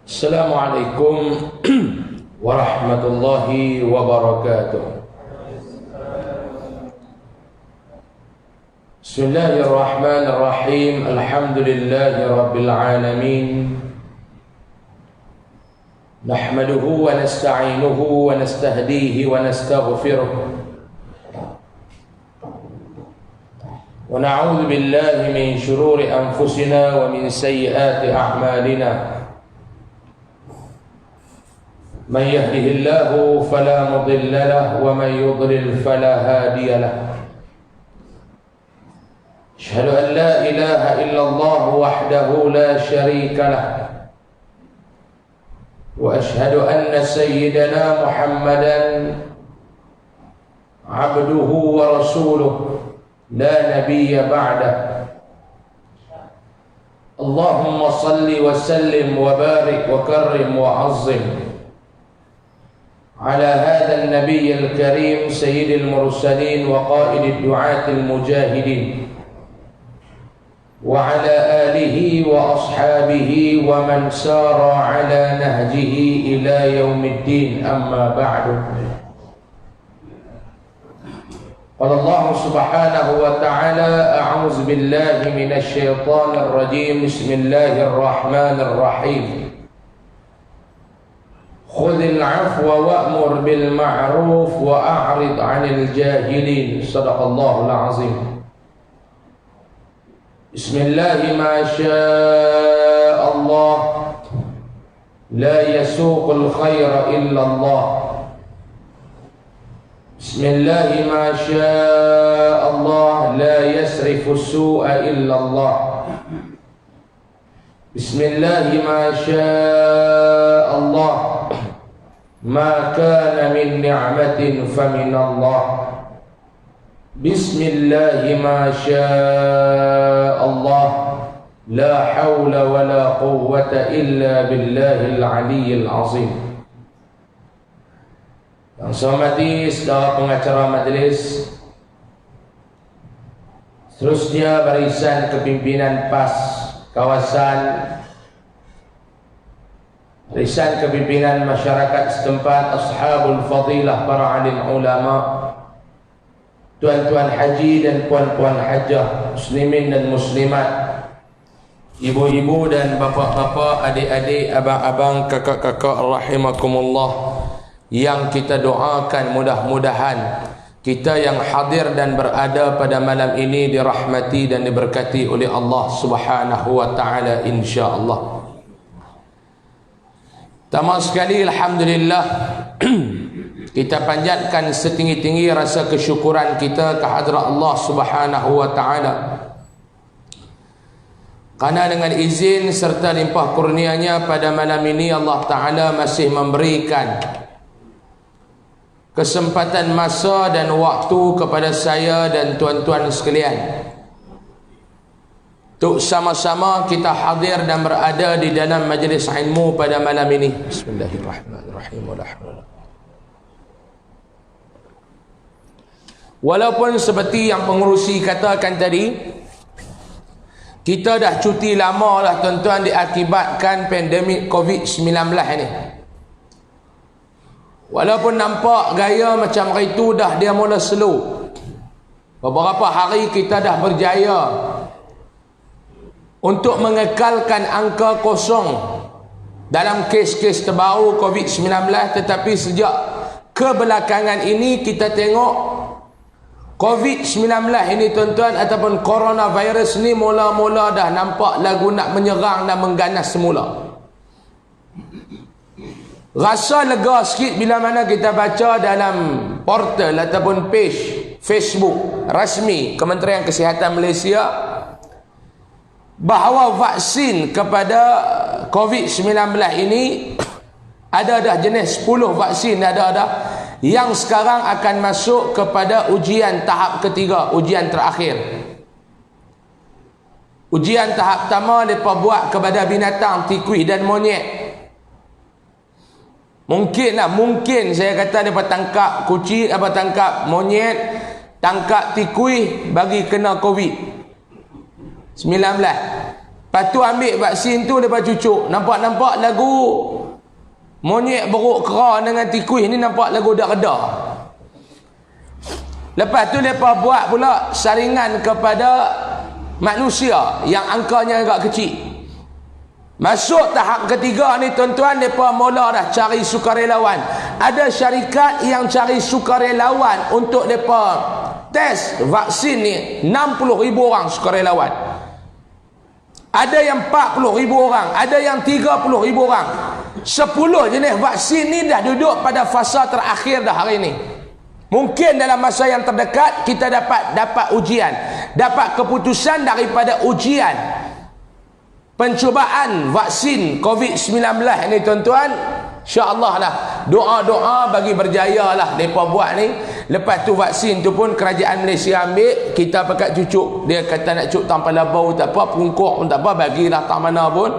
Assalamualaikum warahmatullahi wabarakatuh. Bismillahirrahmanirrahim. Alhamdulillahi rabbil alamin. Nahmaduhu wa nasta'inuhu wa nastahdihi wa nastaghfiruh. Wa na'udzu billahi min shururi anfusina wa min sayyiati a'malina. من يهده الله فلا مضل له ومن يضلل فلا هادي له أشهد أن لا إله إلا الله وحده لا شريك له وأشهد أن سيدنا محمدا عبده ورسوله لا نبي بعده اللهم صل وسلم وبارك وكرم وعظم على هذا النبي الكريم سيد المرسلين وقائد الدعاة المجاهدين وعلى آله وأصحابه ومن سار على نهجه إلى يوم الدين أما بعد قال الله سبحانه وتعالى أعوذ بالله من الشيطان الرجيم بسم الله الرحمن الرحيم خذ العفو وأمر بالمعروف وأعرض عن الجاهلين صدق الله العظيم بسم الله ما شاء الله لا يسوق الخير إلا الله بسم الله ما شاء الله لا يسرف السوء إلا الله بسم الله ما شاء الله ما كان من نعمة فمن الله بسم الله ما شاء الله لا حول ولا قوة إلا بالله العلي العظيم. Yang saya hormati saudara pengacara majlis, seterusnya barisan kepimpinan PAS kawasan, barisan kepimpinan masyarakat setempat, ashabul fadilah, para alim ulama, tuan-tuan haji dan puan-puan hajah, muslimin dan muslimat, ibu-ibu dan bapa-bapa, adik-adik, abang-abang, kakak-kakak, rahimakumullah, yang kita doakan mudah-mudahan kita yang hadir dan berada pada malam ini dirahmati dan diberkati oleh Allah Subhanahu wa taala insya-Allah. Pertama sekali alhamdulillah kita panjatkan setinggi-tinggi rasa kesyukuran kita kehadrat Allah Subhanahu wa taala. Karena dengan izin serta limpah kurnianya pada malam ini Allah taala masih memberikan kesempatan masa dan waktu kepada saya dan tuan-tuan sekalian untuk sama-sama kita hadir dan berada di dalam majlis ilmu pada malam ini. Bismillahirrahmanirrahim. Walaupun seperti yang pengurusi katakan tadi, kita dah cuti lama lah tuan-tuan diakibatkan pandemik COVID-19 ini. Walaupun nampak gaya macam hari tu dah dia mula slow, beberapa hari kita dah berjaya untuk mengekalkan angka kosong dalam kes-kes terbaru COVID-19. Tetapi sejak kebelakangan ini kita tengok COVID-19 ini tuan-tuan, ataupun coronavirus ni mula-mula dah nampak lagu nak menyerang dan mengganas semula. Rasa lega sikit bila mana kita baca dalam portal ataupun page Facebook rasmi Kementerian Kesihatan Malaysia bahawa vaksin kepada COVID-19 ini ada dah jenis 10 vaksin ada dah yang sekarang akan masuk kepada ujian tahap ketiga, ujian terakhir. Ujian tahap pertama mereka buat kepada binatang, tikus dan monyet. Mungkin saya kata mereka tangkap kucing, tangkap monyet, tangkap tikus bagi kena COVID-19. Lepas tu ambil vaksin tu, lepas cucuk. Nampak-nampak lagu monyet beruk kera dengan tikus ni, nampak lagu dak reda. Lepas tu mereka buat pula saringan kepada manusia yang angkanya agak kecil. Masuk tahap ketiga ni tuan-tuan, mereka mula dah cari sukarelawan. Ada syarikat yang cari sukarelawan untuk mereka test vaksin ni. 60,000 orang sukarelawan. Ada yang 40,000 orang, ada yang 30,000 orang. 10 jenis vaksin ni dah duduk pada fasa terakhir dah hari ni. Mungkin dalam masa yang terdekat kita dapat ujian, dapat keputusan daripada ujian pencubaan vaksin COVID-19 ni tuan-tuan. InsyaAllah lah, doa-doa bagi berjaya lah mereka buat ni. Lepas tu vaksin tu pun kerajaan Malaysia ambil, kita pakai cucuk. Dia kata nak cucuk tanpa labau tak apa, pungkuk pun tak apa, bagilah tak mana pun.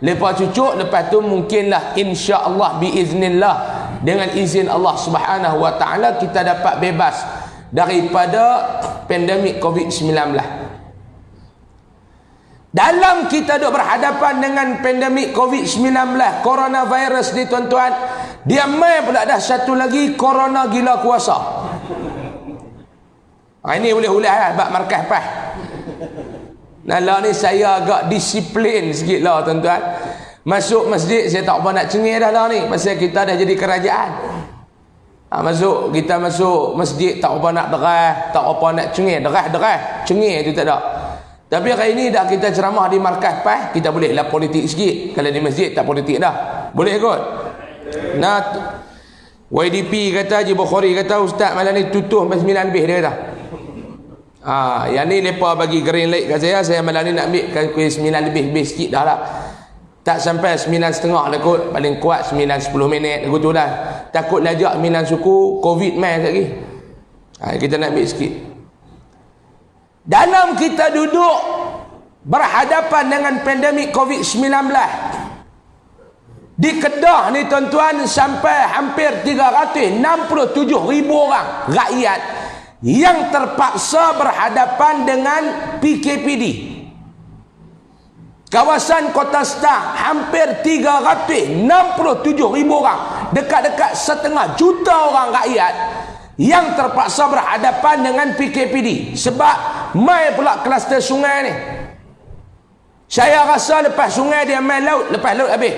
Lepas cucuk, lepas tu mungkinlah insya-Allah biiznillah, dengan izin Allah Subhanahu wa taala, kita dapat bebas daripada pandemik COVID-19. Dalam kita duk berhadapan dengan pandemik COVID-19, coronavirus ni tuan-tuan, dia mai pula dah satu lagi, corona gila kuasa. Ini boleh-boleh lah bab markah pas. Nala ni saya agak disiplin sikit lah tuan-tuan. Masuk masjid saya tak apa nak cengih dah lah ni, pasal kita dah jadi kerajaan. Kita masuk masjid tak apa nak derah, tak apa nak cengih, derah, cengih tu tak ada. Tapi hari ni dah kita ceramah di markas PAS, kita boleh lah politik sikit. Kalau di masjid tak politik dah. Boleh kot? Nah, YDP kata, Haji Bukhari kata, Ustaz malam ni tutup sampai 9 lebih, dia kata. Yang ni mereka bagi green light kat saya malam ni nak ambil ke 9 lebih sikit dah lah. Tak sampai 9.30 lah kot. Paling kuat 9-10 minit lah tu lah. Takut lajak minan suku, Covid mai lagi. Kita nak ambil sikit. Dalam kita duduk berhadapan dengan pandemik COVID-19 di Kedah ni tuan-tuan, sampai hampir 367,000 orang rakyat yang terpaksa berhadapan dengan PKPD. Kawasan Kota Setang hampir 367,000 orang, dekat-dekat 500,000 orang rakyat yang terpaksa berhadapan dengan PKPD sebab mai pula kluster sungai ni. Saya rasa lepas sungai dia main laut, lepas laut habis.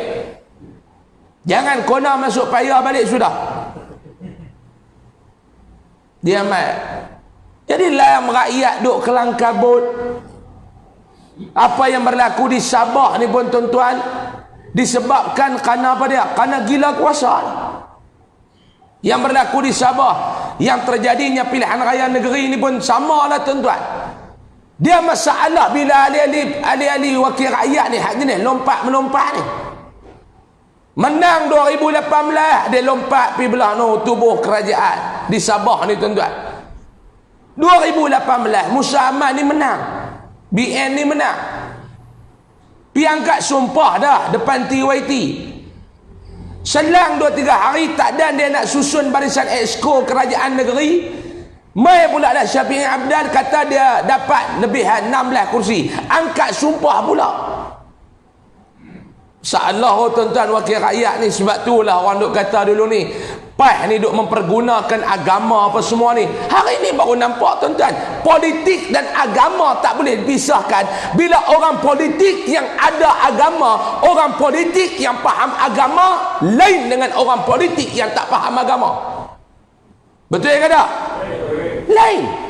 Jangan kona masuk payah balik sudah. Dia main. Jadi dalam rakyat duk kelang kabut. Apa yang berlaku di Sabah ni pun tuan-tuan, disebabkan kerana apa dia? Kerana gila kuasa. Yang berlaku di Sabah, yang terjadinya pilihan raya negeri ni pun sama lah tuan-tuan. Dia masalah bila ahli-ahli wakil rakyat ni hak jenis lompat-melompat ni. Menang 2018, dia lompat pergi belah tubuh kerajaan di Sabah ni tuan-tuan. 2018 Musa Aman ni menang, BN ni menang, pergi angkat sumpah dah depan TYT. Selang 2-3 hari tak dan dia nak susun barisan exco kerajaan negeri. Mai pula dah Syafi'i Abdal kata dia dapat lebihan 16 kursi, angkat sumpah pula. Salah tuan-tuan wakil rakyat ni. Sebab itulah orang duk kata dulu ni, PAS ni duk mempergunakan agama apa semua ni. Hari ni baru nampak tuan-tuan, politik dan agama tak boleh dipisahkan. Bila orang politik yang ada agama, orang politik yang faham agama lain dengan orang politik yang tak faham agama. Betul ke tak? Lain.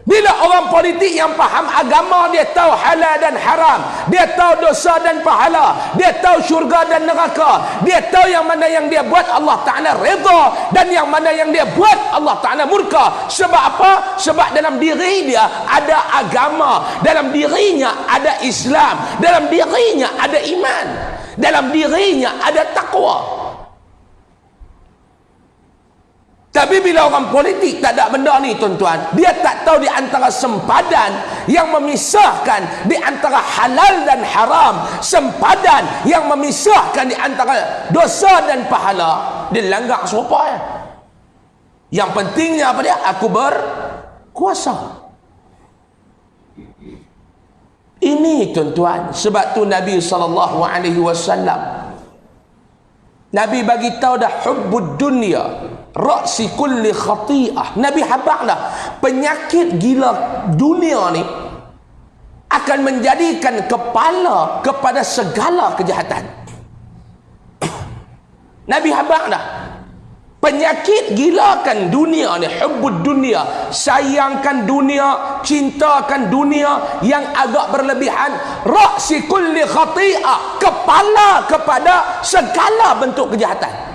Bila orang politik yang faham agama, dia tahu halal dan haram, dia tahu dosa dan pahala, dia tahu syurga dan neraka, dia tahu yang mana yang dia buat Allah Ta'ala redha dan yang mana yang dia buat Allah Ta'ala murka. Sebab apa? Sebab dalam diri dia ada agama, dalam dirinya ada Islam, dalam dirinya ada iman, dalam dirinya ada takwa. Tapi bila orang politik tak ada benda ni tuan-tuan, dia tak tahu di antara sempadan yang memisahkan di antara halal dan haram, sempadan yang memisahkan di antara dosa dan pahala, dia langgar serupa ya. Yang pentingnya apa dia? Aku berkuasa. Ini tuan-tuan, sebab tu Nabi SAW, Nabi bagi tahu dah, hubbud dunya ra'si kulli khati'ah. Nabi habaq dah, penyakit gila dunia ni akan menjadikan kepala kepada segala kejahatan. Nabi habaq dah, penyakit gilakan dunia ni, hubbud dunia, sayangkan dunia, cintakan dunia yang agak berlebihan, ra'si kulli khati'ah, kepala kepada segala bentuk kejahatan.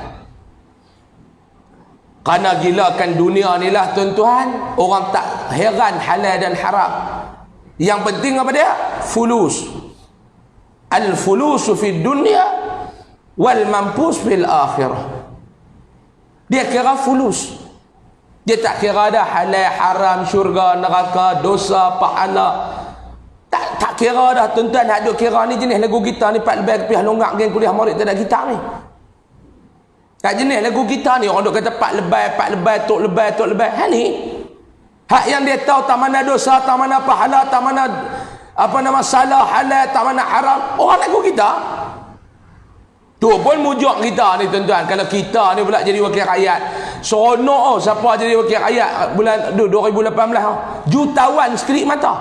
Karena gilakan dunia ni lah tuan-tuan, orang tak heran halal dan haram. Yang penting apa dia? Fulus. Al-fulusu fid dunya wal mampus fil akhirah. Dia kira fulus. Dia tak kira dah halal, haram, syurga, neraka, dosa, pahala. Tak kira dah tuan-tuan. Hak duk kira ni jenis lagu kita ni, Pak Lebay pihak longgak geng kuliah murid tak ada gitar ni. Hak jenis lagu kita ni, orang duk kata Pak Lebay, Tok Lebay. Hak ni, hak yang dia tahu tak mana dosa, tak mana pahala, tak mana apa nama salah, halal, tak mana haram, orang lagu kita. Tu pun mujuk kita ni tuan-tuan. Kalau kita ni pula jadi wakil rakyat, seronok siapa jadi wakil rakyat bulan 2018, jutawan sekelip mata.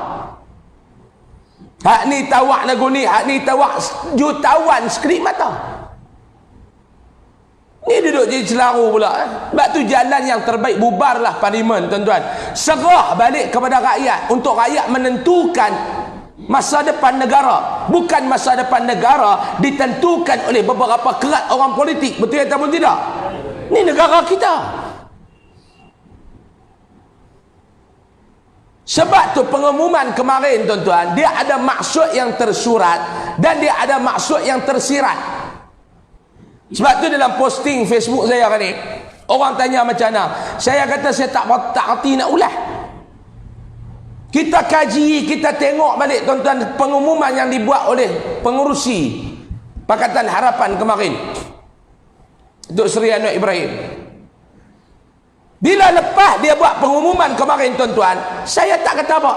Hak ni tawak lagu ni, hak ni tawak jutawan sekelip mata. Ni duduk jadi celaru pula. Sebab tu jalan yang terbaik, bubarlah parlimen tuan-tuan. Serah balik kepada rakyat, untuk rakyat menentukan masa depan negara. Bukan masa depan negara ditentukan oleh beberapa kerat orang politik. Betul ataupun tidak? Ni negara kita. Sebab tu pengumuman kemarin tuan-tuan, dia ada maksud yang tersurat dan dia ada maksud yang tersirat. Sebab tu dalam posting Facebook saya ni, orang tanya macam mana, saya kata saya tak erti nak ulah. Kita kaji, kita tengok balik tuan-tuan pengumuman yang dibuat oleh pengurusi Pakatan Harapan kemarin, Dr. Seri Anwar Ibrahim. Bila lepas dia buat pengumuman kemarin tuan-tuan, saya tak kata apa.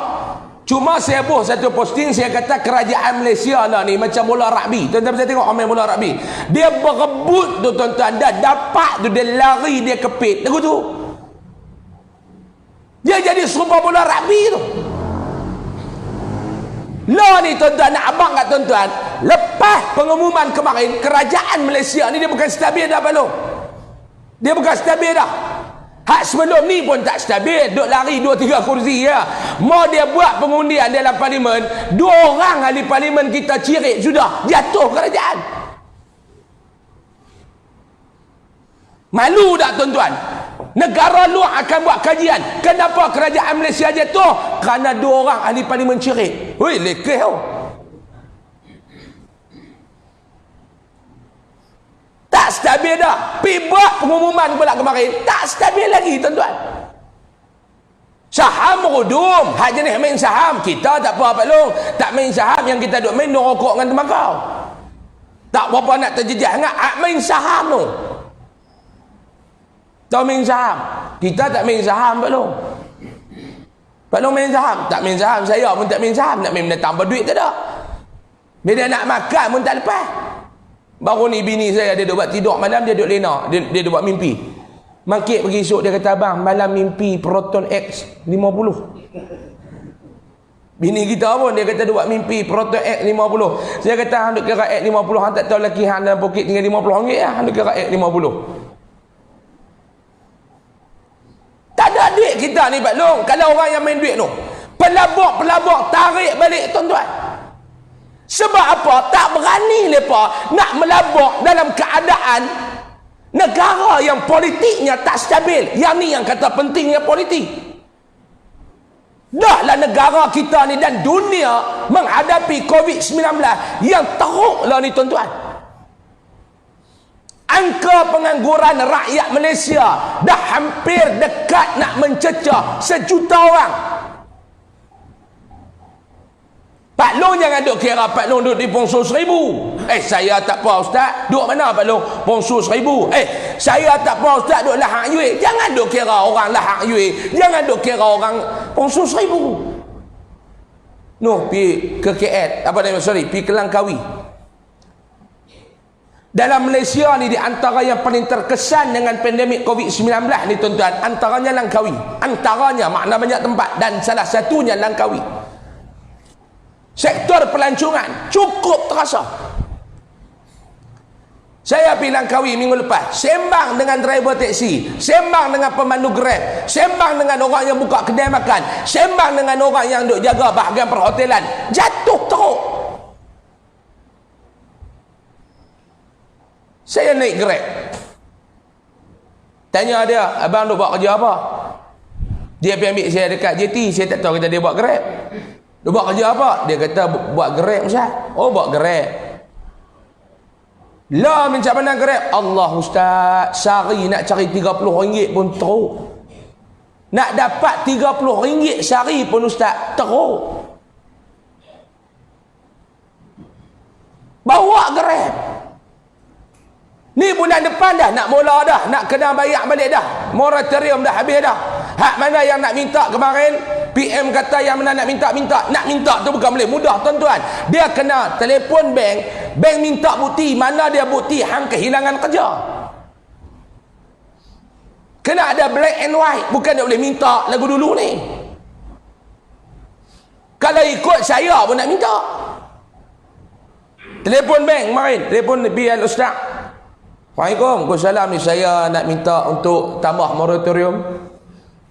Cuma saya buat satu posting, saya kata kerajaan Malaysia lah ni macam bola rugby. Tuan-tuan saya tengok main bola rugby, dia berebut tu tuan-tuan, dah dapat tu dia lari, dia kepit lagu tu, dia jadi serupa bola rugby tu. Lah ni tuan-tuan, nak abang kat tuan-tuan, lepas pengumuman kemarin, kerajaan Malaysia ni dia bukan stabil dah belum. Dia bukan stabil dah. Hak sebelum ni pun tak stabil, duk lari 2-3 kursi ya. Mau dia buat pengundian dalam parlimen, 2 orang ahli parlimen kita cirit, sudah jatuh kerajaan. Malu tak tuan-tuan? Negara luar akan buat kajian, kenapa kerajaan Malaysia jatuh? Kerana 2 orang ahli parlimen cirit. Hoi, lekeh tau. Tak stabil dah. Pergi buat pengumuman pula kemarin, tak stabil lagi tuan-tuan. Saham rudum, hak jenis main saham, kita tak apa Pak Long, tak main saham, yang kita duk main rokok dengan tembakau. Tak berapa nak terjejak sangat, hak main saham tu. Tahu main saham? Kita tak main saham Pak Long. Pak Long main saham? Tak main saham, saya pun tak main saham. Nak main tambah duit tak ada. Bila nak makan pun tak lepas. Baru ni bini saya, dia duk buat tidur malam, dia duk lena, dia duk buat mimpi. Mangkit pergi esok, dia kata, abang malam mimpi Proton X 50. Bini kita pun dia kata dia buat mimpi Proton X 50. Saya kata hang duk kira X 50, hang tak tahu lagi hang dalam poket tinggal RM50 lah, hang duk kira X 50. Tak ada duit kita ni Pak Long. Kalau orang yang main duit tu, pelabur tarik balik tuan-tuan. Sebab apa? Tak berani mereka nak melabur dalam keadaan negara yang politiknya tak stabil. Yang ni yang kata pentingnya politik. Dah lah negara kita ni dan dunia menghadapi COVID-19 yang teruk lah ni tuan-tuan. Angka pengangguran rakyat Malaysia dah hampir dekat nak mencecah 1 juta orang. Pak Long jangan duk kira Pak Long duduk di Pongsu 1000. Saya tak apa ustaz. Duduk mana Pak Long? Pongsu 1000. Saya tak apa ustaz, duduk Lahak Yue. Jangan duk kira orang Lahak Yue. Jangan duk kira orang Pongsu 1000. Noh pi ke KL, apa nama, sorry, pi ke Langkawi. Dalam Malaysia ni, di antara yang paling terkesan dengan pandemik COVID-19 ni tuan-tuan, antaranya Langkawi. Antaranya, makna banyak tempat, dan salah satunya Langkawi. Sektor pelancongan cukup terasa. Saya pergi Langkawi minggu lepas, sembang dengan driver taksi, sembang dengan pemandu Grab, sembang dengan orang yang buka kedai makan, sembang dengan orang yang duk jaga bahagian perhotelan. Jatuh teruk. Saya naik Grab, tanya dia, abang duk buat kerja apa? Dia pergi ambil saya dekat JT. Saya tak tahu kata dia buat Grab. Dia buat kerja apa? Dia kata buat Grab, Ustaz. Oh, buat Grab. Lah macam mana Grab? Allah Ustaz, sehari nak cari RM30 pun teruk. Nak dapat RM30 sehari pun Ustaz, teruk. Bawa Grab. Ni bulan depan dah nak mula dah, nak kena bayar balik dah. Moratorium dah habis dah. Hak mana yang nak minta kemarin, PM kata yang mana nak minta. Nak minta tu bukan boleh mudah tuan-tuan. Dia kena telefon bank, bank minta bukti, mana dia bukti hang kehilangan kerja. Kena ada black and white, bukan dia boleh minta lagu dulu ni. Kalau ikut saya pun nak minta. Telefon bank kemarin, telefon BL Ustaz. Waalaikumsalam. Waalaikumsalam, ni saya nak minta untuk tambah moratorium.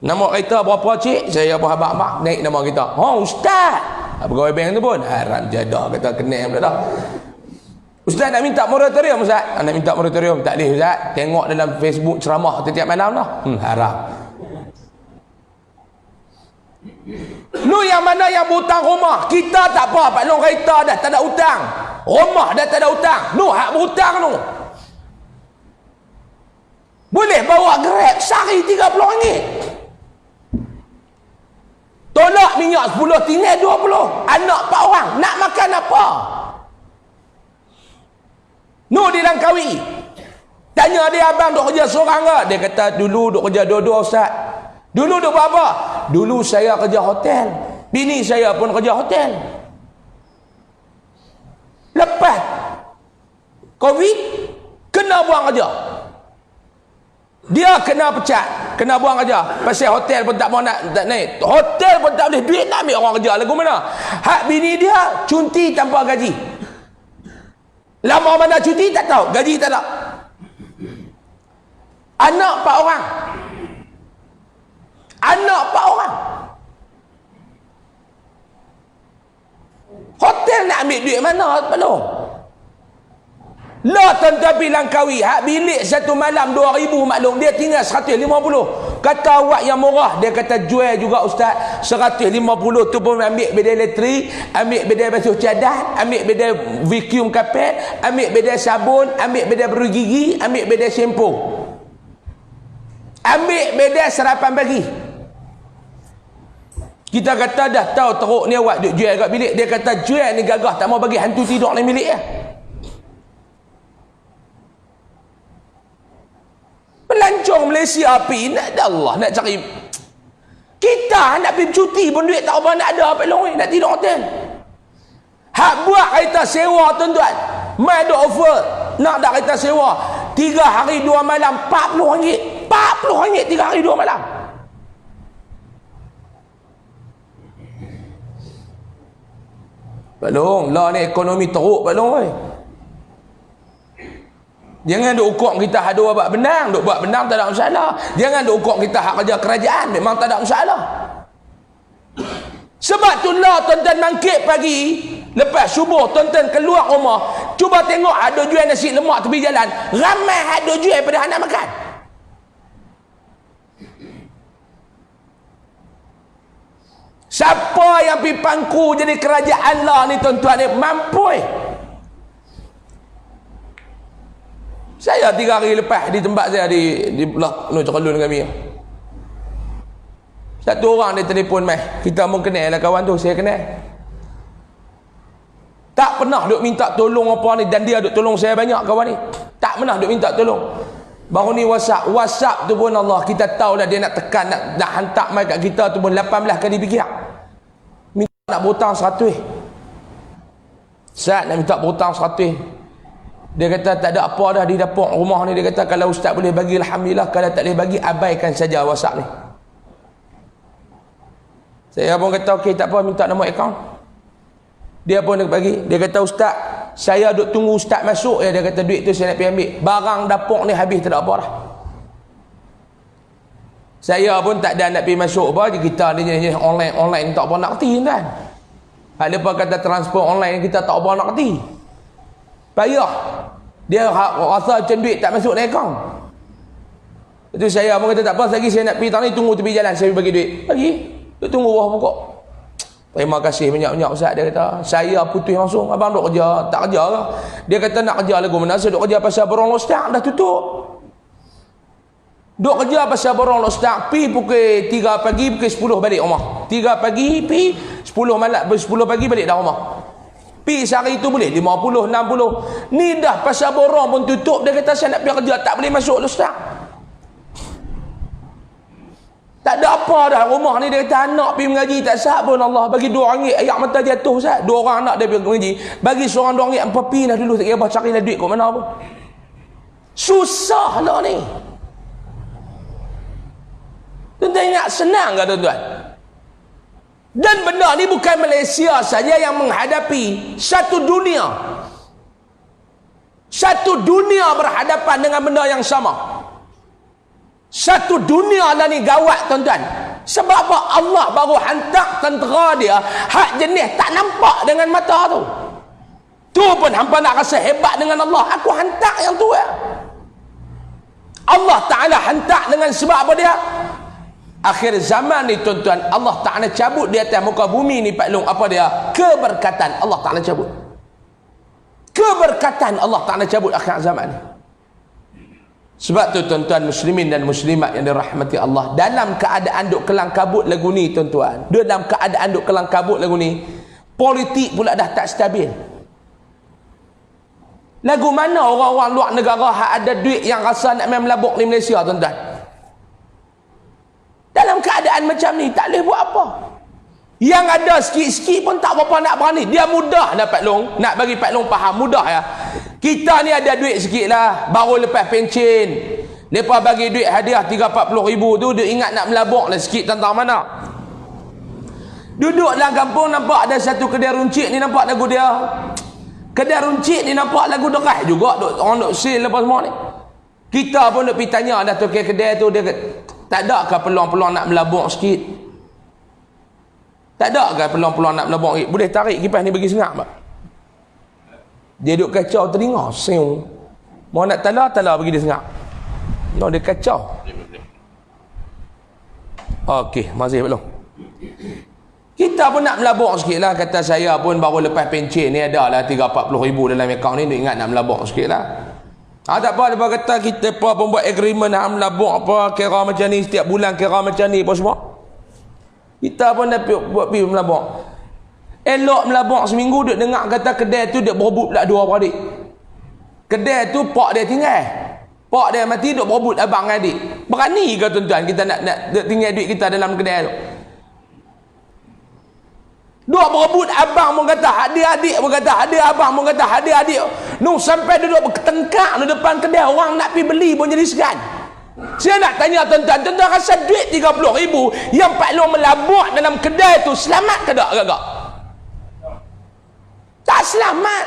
Nama kereta berapa cik? Saya apa habak-habak naik nama kita. Oh Ustaz, pegawai bank tu pun haram jadah, kata kenal pula dah. Ustaz nak minta moratorium Ustaz. Nak minta moratorium. Tak boleh Ustaz, tengok dalam Facebook ceramah setiap malam dah. Haram. Nu yang mana yang berhutang rumah, kita tak apa, Pak Long kereta dah tak ada hutang, rumah dah tak ada hutang. Nu hak berhutang tu boleh bawa Grab sehari RM30. Tolak minyak 10, tinggal 20. Anak 4 orang nak makan apa? Nu di Langkawi, tanya dia, abang duk kerja seorang ke? Dia kata dulu duk kerja dua-dua Ustaz. Dulu duk buat apa? Dulu saya kerja hotel, bini saya pun kerja hotel. Lepas COVID kena buang kerja, dia kena pecat, kena buang kerja. Pasal hotel pun tak mau nak naik. Hotel pun tak boleh, duit nak ambil orang kerja lagu mana? Hak bini dia cuti tanpa gaji. Lama mana cuti tak tahu, gaji tak ada. Anak 4 orang. Anak 4 orang. Hotel nak ambil duit mana? Belum. Lah tuan-tuan pergi Langkawi, hak bilik satu malam 2,000 maklum, dia tinggal 150. Kata awak yang murah, dia kata jual juga Ustaz. 150 tu pun ambil bedai elektrik, ambil bedai basuh cadar, ambil bedai vacuum kapet, ambil bedai sabun, ambil bedai berus gigi, ambil bedai shampoo, ambil bedai sarapan pagi. Kita kata dah tahu teruk ni awak duk jual kat bilik. Dia kata jual ni gagah, tak mau bagi hantu tidur dalam bilik ya. Pelancong Malaysia api, nak Allah nak cari. Kita nak pergi cuti pun duit tak apa nak ada apa long, nak tidur hotel. Hak buat kereta sewa tuan-tuan, mai ada offer nak dak kereta sewa 3 hari 2 malam RM40. RM40 3 hari 2 malam. Pak Long, lah ni ekonomi teruk Pak Long oi. Jangan duk ukur kita hak dua buat benang, duk buat benang tak ada masalah. Jangan duk ukur kita hak kerja kerajaan, memang tak ada masalah. Sebab tu lah tuan-tuan mangkit pagi, lepas subuh tuan-tuan keluar rumah, cuba tengok ada jual nasi lemak tepi jalan, ramai ada jual pada nak makan. Siapa yang pergi pangku jadi kerajaan lah ni tuan-tuan ni mampu. Saya 3 hari lepas di tempat saya di belah Calon kami. Satu orang dia telefon mai, kita pun kenal lah kawan tu, saya kenal. Tak pernah duk minta tolong apa ni, dan dia duk tolong saya banyak kawan ni. Tak pernah duk minta tolong. Baru ni WhatsApp tu pun Allah, kita tahu lah dia nak tekan, nak hantar mai kat kita tu pun 18 kali fikir. nak berhutang 100. Ustaz nak minta berhutang 100. Dia kata tak ada apa dah di dapur rumah ni. Dia kata kalau ustaz boleh bagi alhamdulillah, kalau tak boleh bagi abaikan saja WhatsApp ni. Saya pun kata okey tak apa, minta nombor akaun. Dia pun nak bagi. Dia kata ustaz, saya duk tunggu ustaz masuk ya. Dia kata duit tu saya nak pergi ambil. Barang dapur ni habis, tak ada apa dah. Saya pun tak ada nak pergi masuk apa. Kita ni jenis online tak apa nak kerti kan. Hak lepas kata transfer online kita tak apa nak kerti. Payah. Dia rasa macam duit tak masuk dalam akaun. Itu saya pun kata tak apa, lagi saya nak pergi tadi, tunggu tepi jalan saya bagi duit. Bagi. Duk tunggu bawah pokok. Terima kasih banyak-banyak ustaz. Dia kata saya putih langsung. Abang duk kerja, tak kerja ke? Dia kata nak kerja lagu mana? Saya duk kerja pasal borong ustaz dah tutup. Duk kerja pasal borong ustaz, pi pukul 3 pagi, pukul 10 balik rumah. 3 pagi pi, 10 malam, 10 pagi balik dah rumah. Pi sehari tu boleh 50, 60. Ni dah pasal borong pun tutup. Dia kata saya nak pergi kerja, tak boleh masuk ustaz. Tak ada apa dah rumah ni. Dia kata anak pergi mengaji tak sah pun Allah bagi RM2 ayak mata jatuh Ustaz. 2 orang anak dia pergi mengaji, bagi seorang RM2 apa pi lah dulu, tak kira apa carilah duit kat mana pun. Susah lah ni. Tuan-tuan ingat senang ke tuan-tuan? Dan benda ni bukan Malaysia saja yang menghadapi, satu dunia. Satu dunia berhadapan dengan benda yang sama. Satu dunia dah ni gawat tuan-tuan. Sebab apa? Allah baru hantar tentera dia hak jenis tak nampak dengan mata tu. Tu pun hampa nak rasa hebat dengan Allah. Aku hantar yang tu ya. Allah Ta'ala hantar dengan sebab apa dia? Akhir zaman ni tuan-tuan, Allah Ta'ala cabut di atas muka bumi ni Pak Long, apa dia? Keberkatan Allah Ta'ala cabut. Keberkatan Allah Ta'ala cabut akhir zaman ni. Sebab tu tuan-tuan muslimin dan muslimat yang dirahmati Allah, dalam keadaan duk kelang kabut lagu ni tuan-tuan, dalam keadaan duk kelang kabut lagu ni, politik pula dah tak stabil. Lagu mana orang-orang luar negara hak ada duit yang rasa nak main melabuk di Malaysia tuan-tuan? Dalam keadaan macam ni tak boleh buat apa. Yang ada sikit-sikit pun tak apa-apa nak berani. Dia mudah nak Pak Long, nak bagi Pak Long faham, mudah ya. Kita ni ada duit sikit lah, baru lepas pencen, lepas bagi duit hadiah 30-40 ribu tu, dia ingat nak melabuk lah sikit tentang mana. Duduk dalam kampung nampak ada satu kedai runcit ni, nampak lagu dia. Kedai runcit ni nampak lagu deras juga, orang duk sale lepas semua ni. Kita pun duk pergi tanya dah tu kedai tu, dia tak ada ke peluang-peluang nak melabuk sikit? Tak ada ke peluang-peluang nak melabuk sikit? Boleh tarik kipas ni bagi sengak tak? Dia duk kacau telinga, seung. Mau nak tala bagi dia sengak. No, dia kacau. Okey, masih belum. Kita pun nak melabuk sikit lah. Kata saya pun baru lepas pencen ni ada lah 30-40 ribu dalam akaun ni, dia ingat nak melabuk sikit lah. Tak apa, dia kata kita pun buat agreement nak melabuk apa, kira macam ni, setiap bulan kira macam ni apa semua. Kita pun dah buat pergi melabuk. Elok melabuk seminggu, duk dengar kata kedai tu dia berebut pula 2 beradik. Kedai tu pak dia tinggal, pak dia mati, duk berebut abang adik. Berani ke tuan-tuan kita nak tinggal duit kita dalam kedai tu? Duk berebut, abang pun kata hadir, adik pun kata hadir, abang pun kata hadir, adik. Nu sampai duduk bertengkar di depan kedai, orang nak pergi beli pun jadi segan. Saya nak tanya tuan-tuan, tuan-tuan rasa duit 30 ribu yang Pak Long melabuk dalam kedai tu selamat ke tak agak-agak? Tak selamat.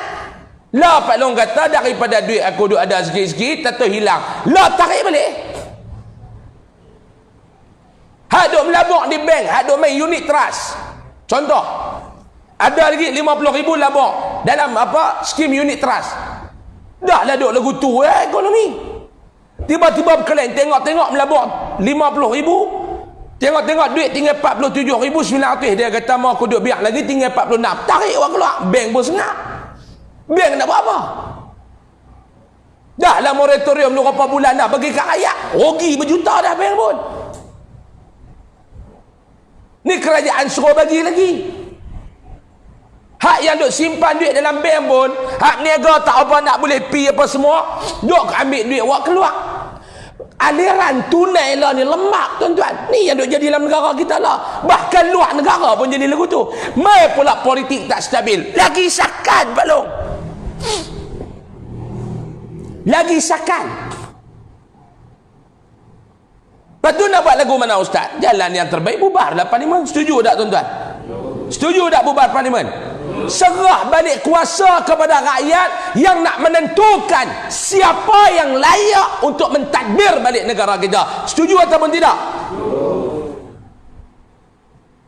Lah Pak Long kata daripada duit aku duk ada sikit-sikit, tak tahu hilang. Lah tarik balik. Hak duk melabuk di bank, hak duk main unit trust. Contoh, ada lagi 50 ribu labuk dalam apa skim unit trust. Dah lah duk lagu tu ekonomi. Tiba-tiba berkelain, tengok-tengok melabuk 50 ribu, tengok-tengok duit tinggal 47,900. Dia kata mau aku duk biar lagi tinggal 46. Tarik orang keluar, bank pun sengap. Bank nak buat apa? Dah lah moratorium lu berapa bulan dah bagi kat rakyat, rugi berjuta dah bank pun. Ni kerajaan suruh bagi lagi. Hak yang duk simpan duit dalam bank pun, hak niaga tak apa nak boleh pi apa semua, duk ambil duit awak keluar. Aliran tunai lah ni lemak tuan-tuan. Ni yang duk jadi dalam negara kita lah. Bahkan luar negara pun jadi lagu tu. Mai pula politik tak stabil. Lagi sakan Pak Long. Lagi sakan. Lepas tu nak buat lagu mana Ustaz? Jalan yang terbaik bubarlah parlimen. Setuju tak tuan-tuan? Setuju tak bubar parlimen? Serah balik kuasa kepada rakyat yang nak menentukan siapa yang layak untuk mentadbir balik negara kita. Setuju ataupun tidak?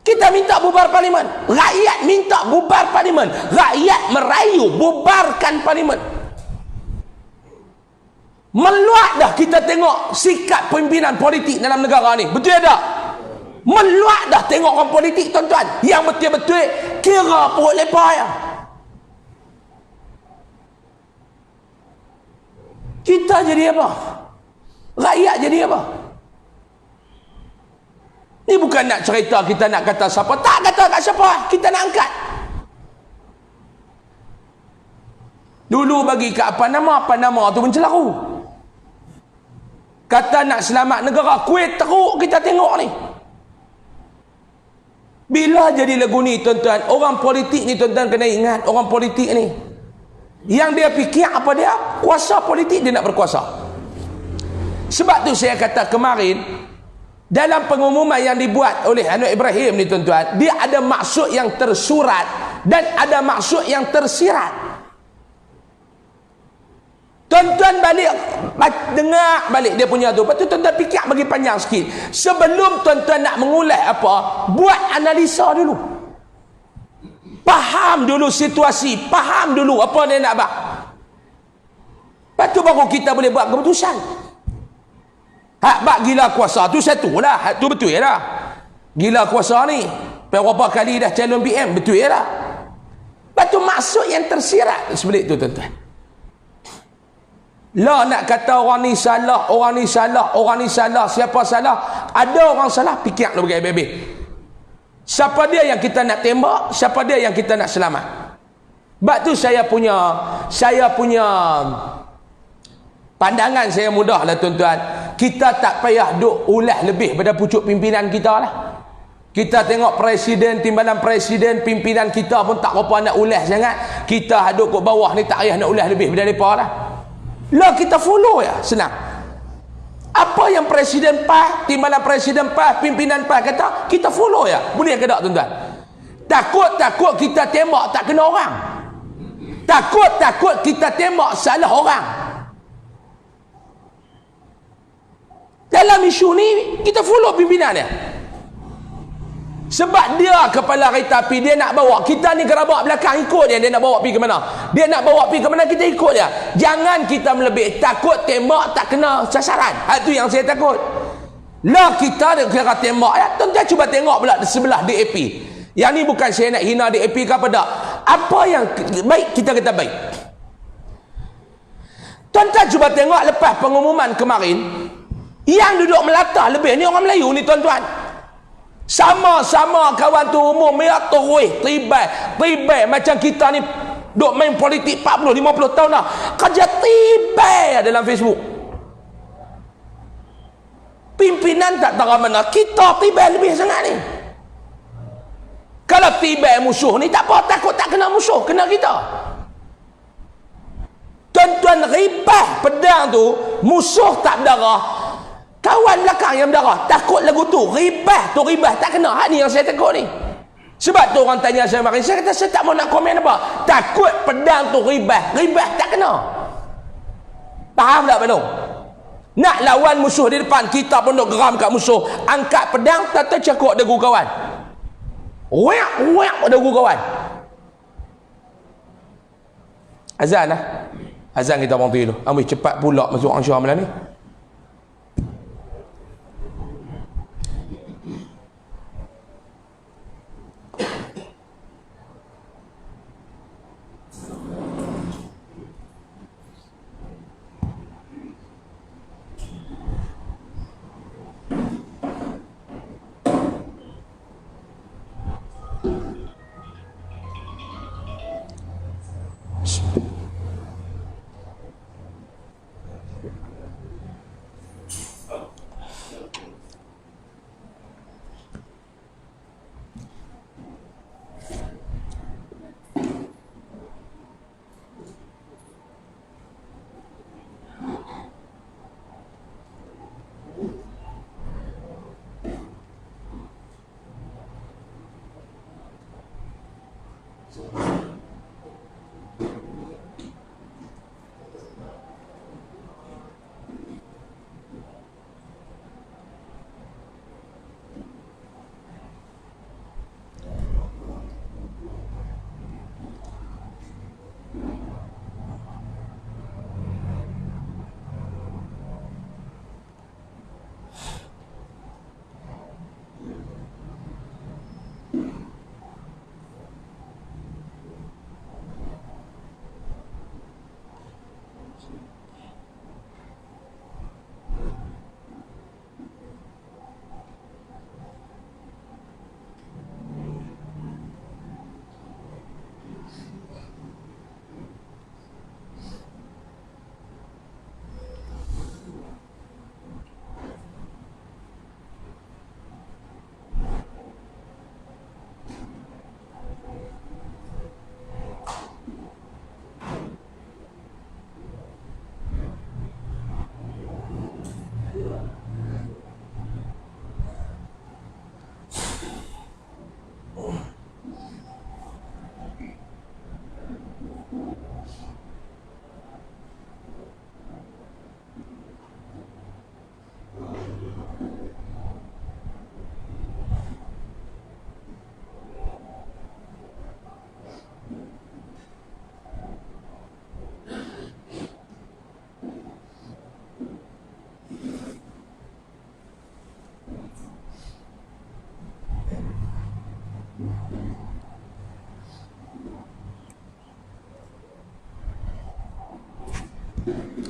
Kita minta bubar parlimen. Rakyat minta bubar parlimen. Rakyat merayu bubarkan parlimen. Meluat dah kita tengok sikap pimpinan politik dalam negara ni. Betul tak? Meluat dah tengok orang politik tuan-tuan. Yang betul-betul kira perut lepa ya. Kita jadi apa? Rakyat jadi apa? Ni bukan nak cerita kita nak kata siapa. Tak kata kat siapa. Kita nak angkat. Dulu bagi ke apa nama tu mencelaru. Kata nak selamat negara, Kuwait teruk kita tengok ni. Bila jadi lagu ni tuan-tuan, orang politik ni tuan-tuan kena ingat, orang politik ni yang dia fikir apa dia? Kuasa politik, dia nak berkuasa. Sebab tu saya kata kemarin dalam pengumuman yang dibuat oleh Anwar Ibrahim ni tuan-tuan, dia ada maksud yang tersurat dan ada maksud yang tersirat. Tuan-tuan balik dengar balik dia punya tu. Lepas tu tuan-tuan fikir bagi panjang sikit. Sebelum tuan-tuan nak mengulas apa, buat analisa dulu. Faham dulu situasi, faham dulu apa dia nak buat. Lepas tu baru kita boleh buat keputusan. Hak bak gila kuasa tu satu lah. Hak tu betul lah. Gila kuasa ni berapa kali dah calon PM, betul lah. Lepas tu maksud yang tersirat sebalik tu tuan-tuan. Lah nak kata orang ni salah, orang ni salah, orang ni salah, siapa salah? Ada orang salah, fikir lu bagi baby. Siapa dia yang kita nak tembak, siapa dia yang kita nak selamat. Sebab tu saya punya pandangan saya mudah lah tuan-tuan. Kita tak payah duk ulas lebih pada pucuk pimpinan kita lah. Kita tengok presiden, timbalan presiden, pimpinan kita pun tak apa nak ulas sangat. Kita haduk kat bawah ni tak payah nak ulas lebih pada mereka lah. Lah kita follow ya, senang. Apa yang presiden PAS, timbalan presiden PAS, pimpinan PAS kata, kita follow ya. Boleh ke tak tuan-tuan? Takut kita tembak tak kena orang. Takut kita tembak salah orang. Dalam isu ni kita follow pimpinan dia. Sebab dia kepala kereta api, dia nak bawa kita ni gerabak belakang ikut dia nak bawa pergi ke mana. Dia nak bawa pergi ke mana, kita ikut dia. Jangan kita melebih, takut tembak tak kena sasaran. Itu yang saya takut. Lah kita dia kira tembak ya. Tuan-tuan cuba tengok pula di sebelah DAP. Yang ni bukan saya nak hina DAP ke apa tak. Apa yang baik kita kata baik. Tuan-tuan cuba tengok lepas pengumuman kemarin, yang duduk melata lebih ni orang Melayu ni tuan-tuan. Sama-sama kawan tu umum ya terus tibai macam kita ni duk main politik 40-50 tahun dah. Kerja tibai dalam Facebook. Pimpinan tak tahu mana, kita tibai lebih sangat ni. Kalau tibai musuh ni tak apa, takut tak kena musuh, kena kita. Tuan-tuan ribah pedang tu, musuh tak berdarah. Kawan belakang yang berdarah, takut lagu tu ribah tak kena. Hak ni yang saya takut ni. Sebab tu orang tanya saya makin, saya kata saya tak mau nak komen apa. Takut pedang tu ribah tak kena. Faham tak Belum? Nak lawan musuh di depan, kita pun duk geram kat musuh, angkat pedang tata cakuk dagu kawan. Wek dagu kawan. Azan lah. Azan kita berhenti dulu. Ambil cepat pula masuk orang Syah malam ni.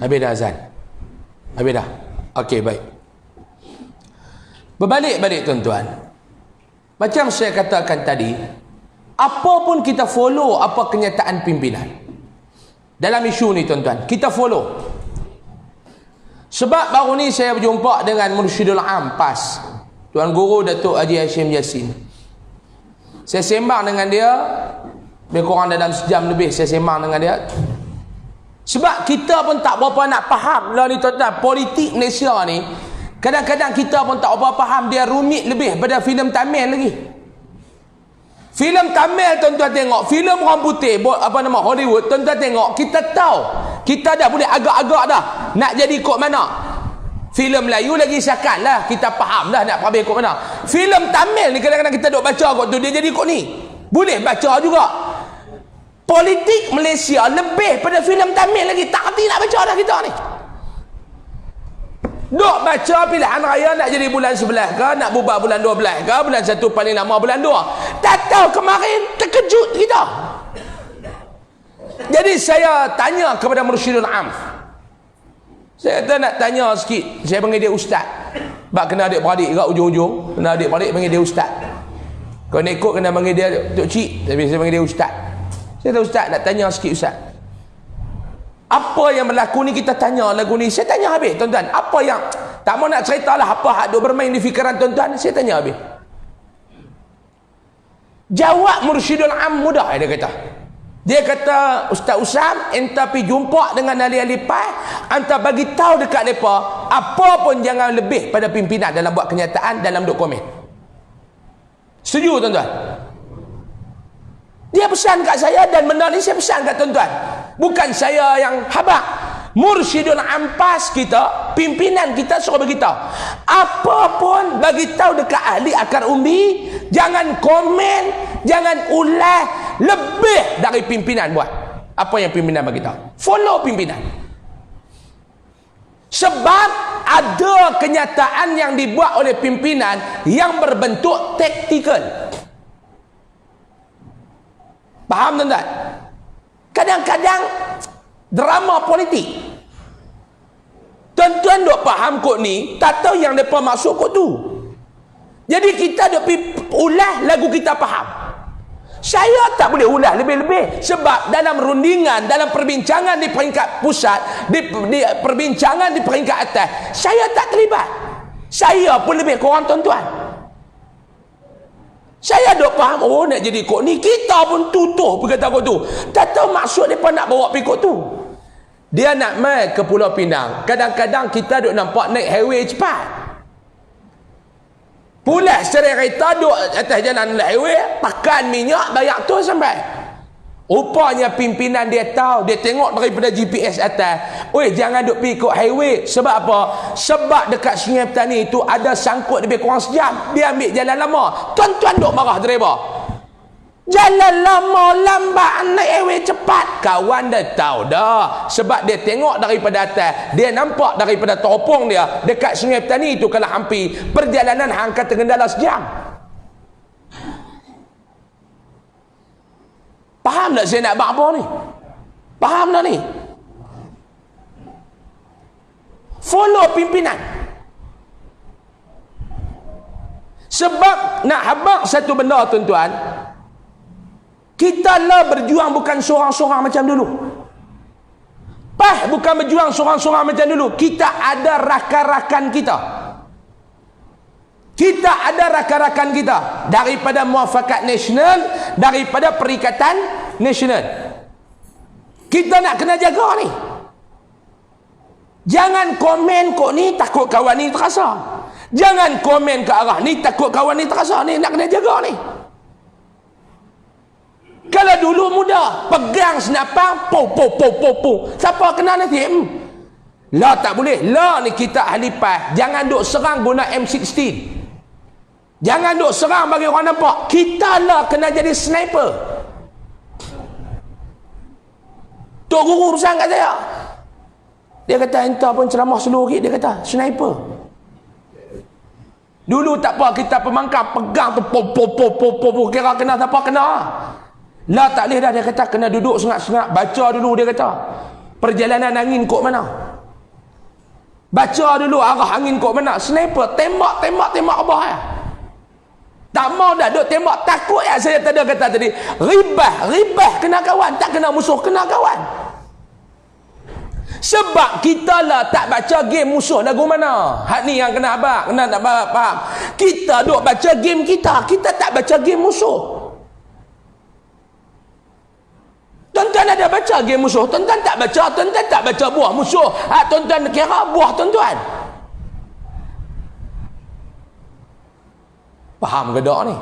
Habis dah azan? Habis dah? Okey, baik. Berbalik-balik tuan-tuan. Macam saya katakan tadi, apa pun kita follow apa kenyataan pimpinan. Dalam isu ni tuan-tuan, kita follow. Sebab baru ni saya berjumpa dengan Mursyidul Am PAS, Tuan Guru Datuk Haji Hashim Yassin. Saya sembang dengan dia, lebih kurang dalam sejam lebih saya sembang dengan dia. Sebab kita pun tak berapa nak faham lah ni tuan-tuan, politik Malaysia ni kadang-kadang kita pun tak berapa faham, dia rumit lebih pada filem Tamil lagi. Filem Tamil tuan-tuan tengok, filem orang putih apa nama Hollywood tuan-tuan tengok, kita tahu, kita dah boleh agak-agak dah nak jadi ikut mana. Filem Melayu lagi syakat lah, kita faham dah nak pergi ikut mana. Filem Tamil ni kadang-kadang kita duk baca kot tu, dia jadi ikut ni, boleh baca juga. Politik Malaysia lebih pada filem Tamil lagi, tak kerti nak baca dah kita ni. Duk baca pilihan raya nak jadi bulan 11 ke, nak bubar bulan 12 ke, bulan 1 paling lama bulan 2. Tak tahu kemarin terkejut kita. Jadi saya tanya kepada Mursyidul Am. Saya kata nak tanya sikit, saya panggil dia ustaz. Sebab kena adik-beradik kat ujung-ujung, kena adik-beradik panggil dia ustaz. Kalau nak ikut kena panggil dia Tok Cik, tapi saya panggil dia ustaz. Saya kata ustaz, nak tanya sikit ustaz. Apa yang berlaku ni kita tanya lagu ni. Saya tanya habis tuan-tuan. Apa yang, tak mau nak ceritalah apa hak duk bermain di fikiran tuan-tuan. Saya tanya habis. Jawab Mursyidul Am mudah dia kata. Dia kata, Ustaz Usam, enta pergi jumpa dengan ahli-ahli PAS, enta bagi tahu dekat mereka, apa pun jangan lebih pada pimpinan dalam buat kenyataan, dalam duk komen. Setuju tuan-tuan? Dia pesan kat saya dan benda ni saya pesan kat tuan-tuan. Bukan saya yang habaq. Mursyidul Ampas kita, pimpinan kita suruh beritahu. Apa pun bagi tahu dekat ahli akar umbi, jangan komen, jangan ulas lebih dari pimpinan buat. Apa yang pimpinan bagi tahu. Follow pimpinan. Sebab ada kenyataan yang dibuat oleh pimpinan yang berbentuk taktikal. Faham tuan-tuan? Kadang-kadang drama politik. Tuan-tuan duk faham kot ni, tak tahu yang mereka maksud kot tu. Jadi kita duk ulah lagu kita faham. Saya tak boleh ulah lebih-lebih. Sebab dalam rundingan, dalam perbincangan di peringkat pusat, di perbincangan di peringkat atas, saya tak terlibat. Saya pun lebih kurang tuan-tuan. Saya duk faham, oh nak jadi ikut ni, kita pun tutuh berkata kot tu. Tak tahu maksud mereka nak bawa pikut tu. Dia nak mai ke Pulau Pinang. Kadang-kadang kita duk nampak naik highway cepat. Pulas serai kereta duk atas jalan highway, tekan minyak, bayar tu sampai. Rupanya pimpinan dia tahu, dia tengok daripada GPS atas. Oi, jangan duk pergi ikut highway. Sebab apa? Sebab dekat Sungai Petani itu ada sangkut lebih kurang sejam. Dia ambil jalan lama. Tuan-tuan duk marah driver. Jalan lama, lambat, naik highway cepat. Kawan dah tahu dah. Sebab dia tengok daripada atas. Dia nampak daripada teropong dia. Dekat Sungai Petani itu kalau hampir perjalanan hang kata kendala sejam. Faham tak saya nak buat apa ni? Faham tak ni? Follow pimpinan. Sebab nak habaq satu benda tuan-tuan, kita lah berjuang bukan seorang-seorang macam dulu. Bukan berjuang seorang-seorang macam dulu. Kita ada rakan-rakan kita. Kita ada rakan-rakan kita daripada Muafakat Nasional, daripada Perikatan Nasional. Kita nak kena jaga ni. Jangan komen kok ni takut kawan ni terasa. Jangan komen ke arah ni takut kawan ni terasa. Ni nak kena jaga ni. Kalau dulu muda, pegang senapang, po. Siapa kena nanti? Lah tak boleh. Lah ni kita ahli PAS. Jangan duk serang guna M16. Jangan duk serang bagi orang nampak. Kita lah kena jadi sniper. Tok guru pesan kat saya. Dia kata, entah pun ceramah seluruh dia kata, sniper. Dulu tak apa, kita pemangkam, pegang tu, po. Kira kena siapa kena. Lah tak boleh dah, dia kata, kena duduk sengat-sengat. Baca dulu, dia kata. Perjalanan angin kok mana. Baca dulu arah angin kok mana. Sniper, tembak abah ya. Tak mau dah duk tembak, takut ya. Saya tadi kata tadi, ribah kena kawan, tak kena musuh, kena kawan. Sebab kita lah tak baca game musuh lagu mana. Hak ni yang kena abang, kena nak faham. Kita duk baca game kita tak baca game musuh. Tuan-tuan ada baca game musuh, tuan-tuan tak baca buah musuh. Tuan-tuan kira buah tuan-tuan. Faham ke tak ni?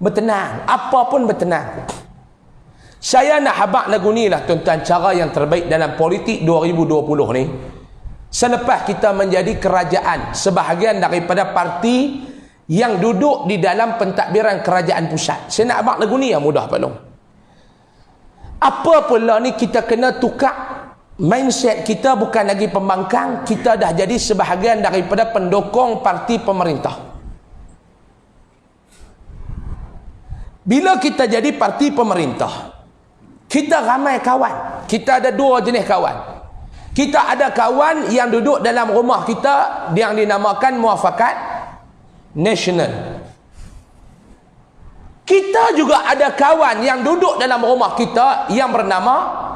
Bertenang. Apa pun bertenang. Saya nak habaq lagu ni lah tuan-tuan, cara yang terbaik dalam politik 2020 ni. Selepas kita menjadi kerajaan, sebahagian daripada parti yang duduk di dalam pentadbiran kerajaan pusat. Saya nak habaq lagu ni yang mudah palung. Apa pula ni kita kena tukar mindset kita, bukan lagi pembangkang, kita dah jadi sebahagian daripada pendukung parti pemerintah. Bila kita jadi parti pemerintah, kita ramai kawan. Kita ada dua jenis kawan. Kita ada kawan yang duduk dalam rumah kita yang dinamakan Muafakat Nasional. Kita juga ada kawan yang duduk dalam rumah kita yang bernama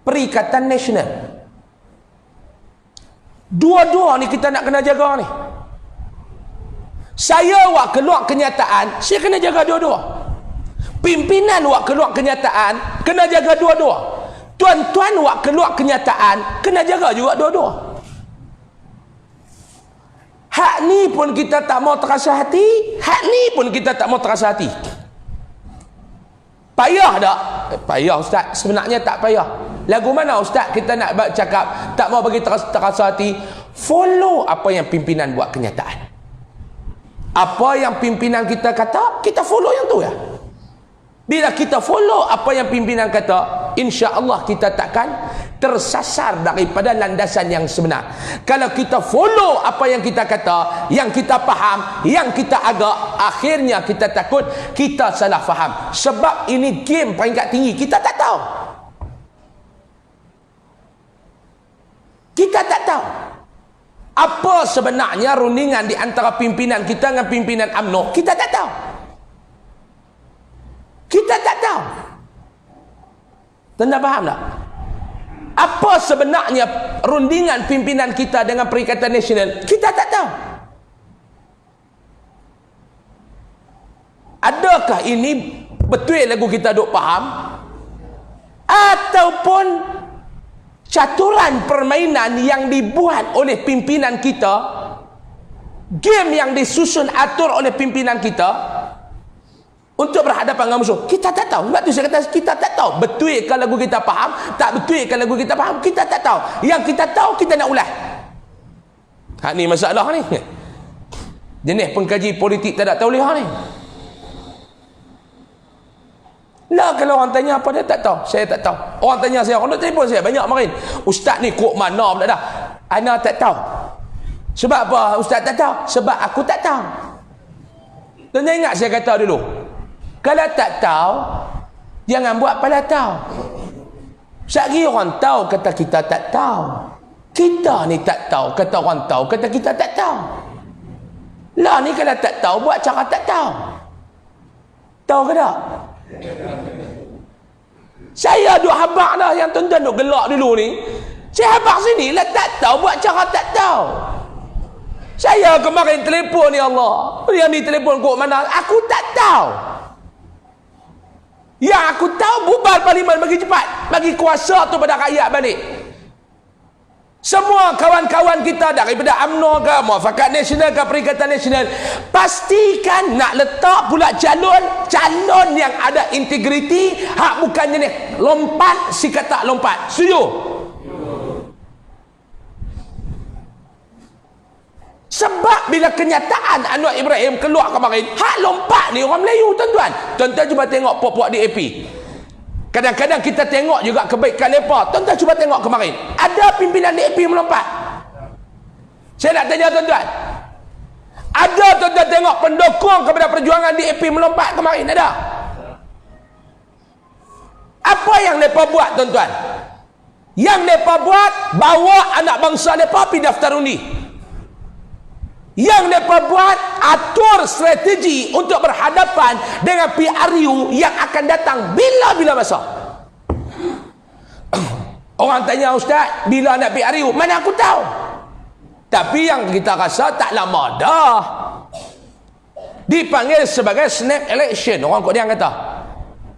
Perikatan Nasional. Dua-dua ni kita nak kena jaga ni. Saya wak keluar kenyataan, saya kena jaga dua-dua. Pimpinan wak keluar kenyataan, kena jaga dua-dua. Tuan-tuan wak keluar kenyataan, kena jaga juga dua-dua. Hak ni pun kita tak mau terasa hati, hak ni pun kita tak mau terasa hati. Payah tak? Payah Ustaz, sebenarnya tak payah. Lagu mana Ustaz kita nak cakap tak mau bagi terasa hati? Follow apa yang pimpinan buat kenyataan. Apa yang pimpinan kita kata, kita follow yang tu ya. Bila kita follow apa yang pimpinan kata, insya-Allah kita takkan tersasar daripada landasan yang sebenar. Kalau kita follow apa yang kita kata, yang kita faham, yang kita agak, akhirnya kita takut kita salah faham. Sebab ini game peringkat tinggi, kita tak tahu. Kita tak tahu apa sebenarnya rundingan di antara pimpinan kita dengan pimpinan UMNO. Kita tak tahu. Kita tak tahu. Tuan-tuan faham tak? Apa sebenarnya rundingan pimpinan kita dengan Perikatan Nasional? Kita tak tahu. Adakah ini betul lagu kita duk faham? Ataupun caturan permainan yang dibuat oleh pimpinan kita, game yang disusun atur oleh pimpinan kita untuk berhadapan dengan musuh. Kita tak tahu. Sebab tu saya kata kita tak tahu. Betul ke lagu kita faham? Tak betul ke lagu kita faham? Kita tak tahu. Yang kita tahu kita nak ulas. Hak ni masalah ni. Jenis pengkaji politik tak ada tauliah ni. Lah kalau orang tanya apa dia tak tahu. Saya tak tahu. Orang tanya saya, orang telefon saya banyak marin. Ustaz ni kok mana pula dah? Ana tak tahu. Sebab apa ustaz tak tahu? Sebab aku tak tahu. Dan ingat saya kata dulu, kalau tak tahu, jangan buat pada tahu. Sekali orang tahu kata kita tak tahu. Kita ni tak tahu kata orang tahu kata kita tak tahu. Lah ni kalau tak tahu buat cara tak tahu. Tahu ke tak? Saya duk habaq dah yang tuan-tuan duk gelak dulu ni. Saya habaq sini lah tak tahu buat cara tak tahu. Saya kemarin telefon ni Allah. Yang ni telefon kok mana? Aku tak tahu. Yang aku tahu bubar parlimen bagi cepat. Bagi kuasa tu pada rakyat balik. Semua kawan-kawan kita daripada UMNO ke, Muafakat Nasional ke, Perikatan Nasional, pastikan nak letak pula calon yang ada integriti, hak bukan jenis lompat si kata lompat. Setuju? Sebab bila kenyataan Anwar Ibrahim keluar kemarin, hak lompat ni orang Melayu tuan-tuan. Tuan-tuan cuba tengok puak-puak DAP. Kadang-kadang kita tengok juga kebaikan mereka. Tuan-tuan cuba tengok kemarin. Ada pimpinan DAP melompat. Saya nak tanya tuan-tuan. Ada tuan-tuan tengok pendukung kepada perjuangan DAP melompat kemarin? Ada? Apa yang mereka buat tuan-tuan? Yang mereka buat, bawa anak bangsa mereka pergi daftar undi. Yang mereka buat, atur strategi untuk berhadapan dengan PRU yang akan datang bila-bila masa. Orang tanya ustaz, bila nak PRU? Mana aku tahu. Tapi yang kita rasa tak lama dah. Dipanggil sebagai snap election. Orang kok dia kata.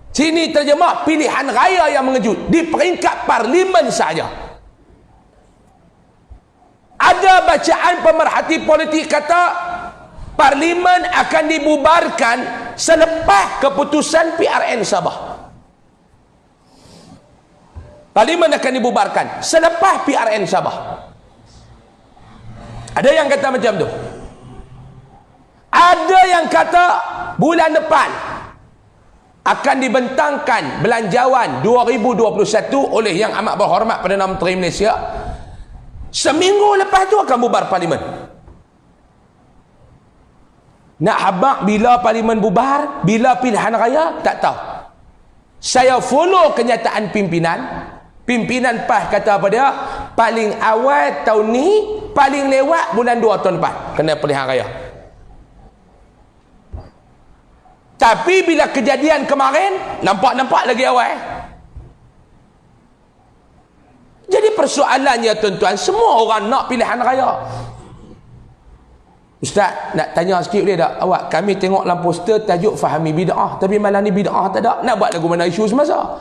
Sini terjemah pilihan raya yang mengejut. Di peringkat parlimen saja. Ada bacaan pemerhati politik kata parlimen akan dibubarkan selepas keputusan PRN Sabah. Parlimen akan dibubarkan selepas PRN Sabah. Ada yang kata macam tu. Ada yang kata bulan depan akan dibentangkan belanjawan 2021 oleh Yang Amat Berhormat Perdana Menteri Malaysia. Seminggu lepas tu akan bubar parlimen. Nak habaq bila parlimen bubar, bila pilihan raya, tak tahu. Saya follow kenyataan pimpinan. Pimpinan PAS kata apa dia? Paling awal tahun ni, paling lewat bulan 2 tahun lepas kena pilihan raya. Tapi bila kejadian kemarin, nampak-nampak lagi awal. Jadi persoalannya tuan-tuan, semua orang nak pilihan raya. Ustaz, nak tanya sikit boleh tak? Awak, kami tengok dalam poster tajuk fahami bid'ah, tapi malam ni bid'ah tak ada. Nak buat lagu mana isu semasa?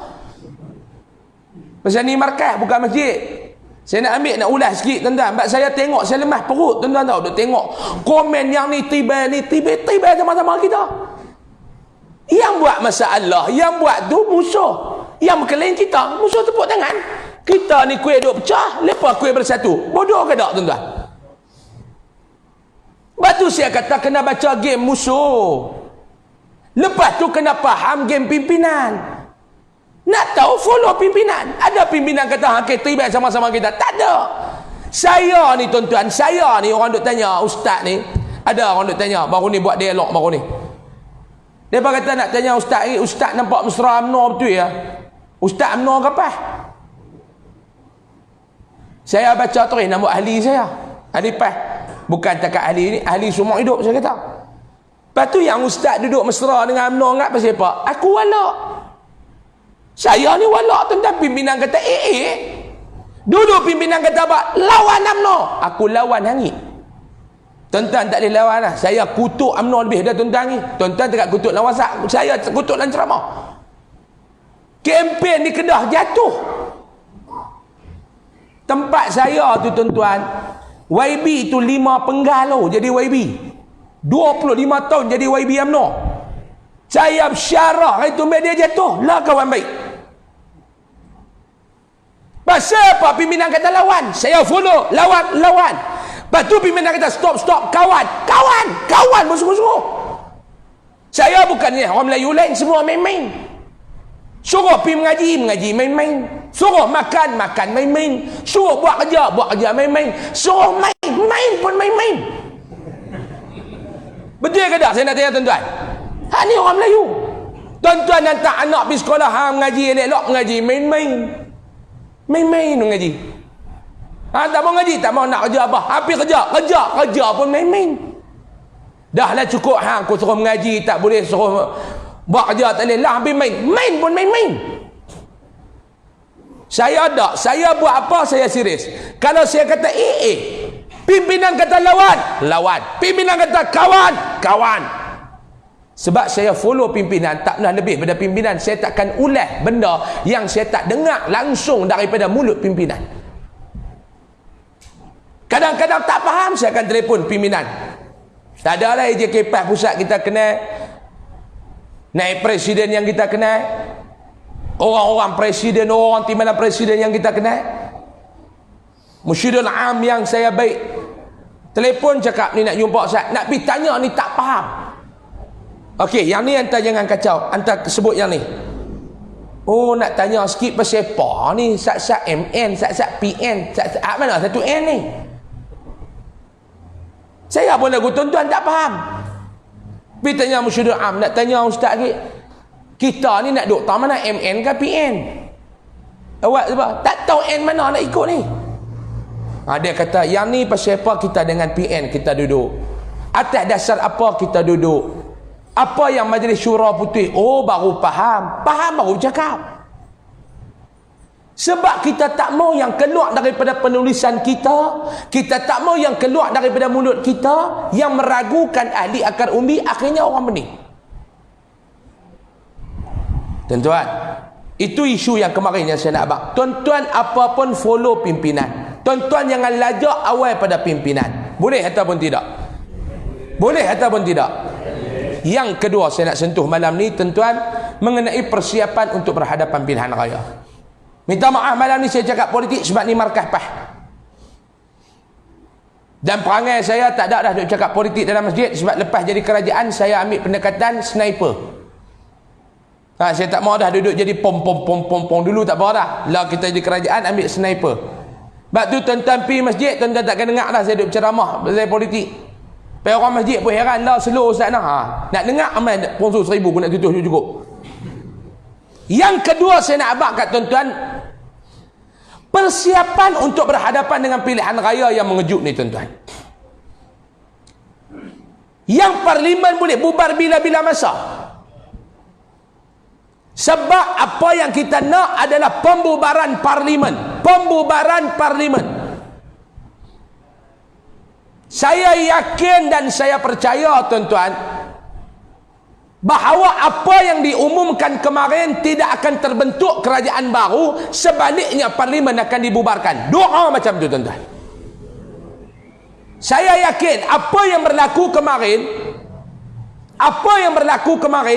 Pasal ni markas, bukan masjid. Saya nak ambil, nak ulas sikit tuan-tuan. Sebab saya tengok, saya lemah perut tuan-tuan tahu. Duk tengok komen yang ni tiba sama-sama kita. Yang buat masalah, yang buat tu musuh. Yang berkelain kita, musuh tepuk tangan. Kita ni kuih duk pecah, lepas kuih bersatu. Bodoh ke tak tuan-tuan? Lepas tu saya kata kena baca game musuh. Lepas tu kena faham game pimpinan. Nak tahu follow pimpinan. Ada pimpinan kata kita tiba sama-sama kita. Tak ada. Saya ni tuan-tuan, saya ni orang duk tanya ustaz ni. Ada orang duk tanya baru ni buat dialog baru ni. Dia kata nak tanya ustaz ni, ustaz nampak mesra UMNO betul ya? Ustaz UMNO ke apa? Saya baca terus nama ahli saya. Ahli PAS. Bukan takat ahli ni, ahli semua hidup saya kata. Lepas tu yang ustaz duduk mesra dengan UMNO ingat pasal apa? Aku walak. Saya ni walak tuan-tuan. Pimpinan kata duduk pimpinan kata apa? Lawan UMNO. Aku lawan hangit. Tuan-tuan tak boleh lawan lah. Saya kutuk UMNO lebih dah tuan-tuan ni. Tuan-tuan tak kutuk lawan saya kutuk dalam ceramah. Kempen di Kedah jatuh. Tempat saya tu tuan-tuan, YB tu 5 penggal jadi YB. 25 tahun jadi YB UMNO. Saya bersyarah itu media jatuh. Lah kawan baik. Pasal apa pimpinan kata lawan? Saya follow. Lawan. Lepas tu pimpinan kata stop. Kawan. Musuh-musuh. Saya bukannya orang Melayu lain. Semua main-main. Suruh pergi mengaji, main-main. Suruh makan, main-main. Suruh buat kerja, main-main. Suruh main pun main-main. Betul ke tak saya nak tanya tuan-tuan? Ni orang Melayu. Tuan-tuan hantar anak pergi sekolah, mengaji elok, mengaji main-main. Main-main mengaji. Tak mau ngaji, tak mau nak kerja apa. Habis kerja pun main-main. Dah lah cukup, aku suruh mengaji, tak boleh suruh buat kerja, tak boleh lah, habis main pun main-main. Saya buat apa, saya serius. Kalau saya kata pimpinan kata lawan, pimpinan kata kawan. Sebab saya follow pimpinan, tak pernah lebih daripada pimpinan. Saya takkan ulas benda yang saya tak dengar langsung daripada mulut pimpinan. Kadang-kadang tak faham, saya akan telefon pimpinan. Tak ada lah JKP pusat kita kenal, naik presiden yang kita kenal, orang-orang presiden, orang timbalan presiden yang kita kenal, Musyidul Am yang saya baik, telefon cakap ni nak jumpa Ustaz, nak pergi tanya ni tak faham. Okey, yang ni hantar jangan kacau, hantar sebut yang ni. Oh, nak tanya sikit pasal apa ni, sat-sat MN, sat-sat PN, sat-sat mana satu N ni? Saya pun lagu tuan-tuan tak faham. Pergi tanya Musyidul Am, nak tanya Ustaz lagi, kita ni nak duduk tahu mana MN ke PN? Awak sebab tak tahu N mana nak ikut ni. Dia kata yang ni pasal apa kita dengan PN kita duduk, atas dasar apa kita duduk, apa yang Majlis Syura Putih. Oh, baru faham baru cakap. Sebab kita tak mau yang keluar daripada penulisan kita, kita tak mau yang keluar daripada mulut kita yang meragukan ahli akar umbi, akhirnya orang bening. Tuan-tuan, itu isu yang kemarin yang saya nak abang. Tuan-tuan apapun follow pimpinan. Tuan-tuan jangan lajak awal pada pimpinan. Boleh ataupun tidak? Boleh ataupun tidak? Yang kedua saya nak sentuh malam ni, tuan-tuan, mengenai persiapan untuk berhadapan pilihan raya. Minta maaf malam ni saya cakap politik sebab ni markah PAS. Dan perangai saya tak ada dah duk cakap politik dalam masjid, sebab lepas jadi kerajaan saya ambil pendekatan sniper. Saya tak mau dah duduk jadi pom dulu, tak apa dah. Lah kita jadi kerajaan ambil sniper. Sebab tu tuan-tuan pergi masjid, tuan-tuan takkan dengar dah saya duk berceramah pasal politik. Pergi orang masjid pun heran lah, slow Ustaz nah. Nak dengar amal sponsor 1000 pun nak tutup cukup. Yang kedua saya nak abang kat tuan-tuan, persiapan untuk berhadapan dengan pilihan raya yang mengejut ni tuan-tuan. Yang parlimen boleh bubar bila-bila masa. Sebab apa yang kita nak adalah pembubaran parlimen. Pembubaran parlimen. Saya yakin dan saya percaya tuan-tuan, bahawa apa yang diumumkan kemarin tidak akan terbentuk kerajaan baru, sebaliknya parlimen akan dibubarkan. Doa macam tu tuan-tuan. Saya yakin apa yang berlaku kemarin,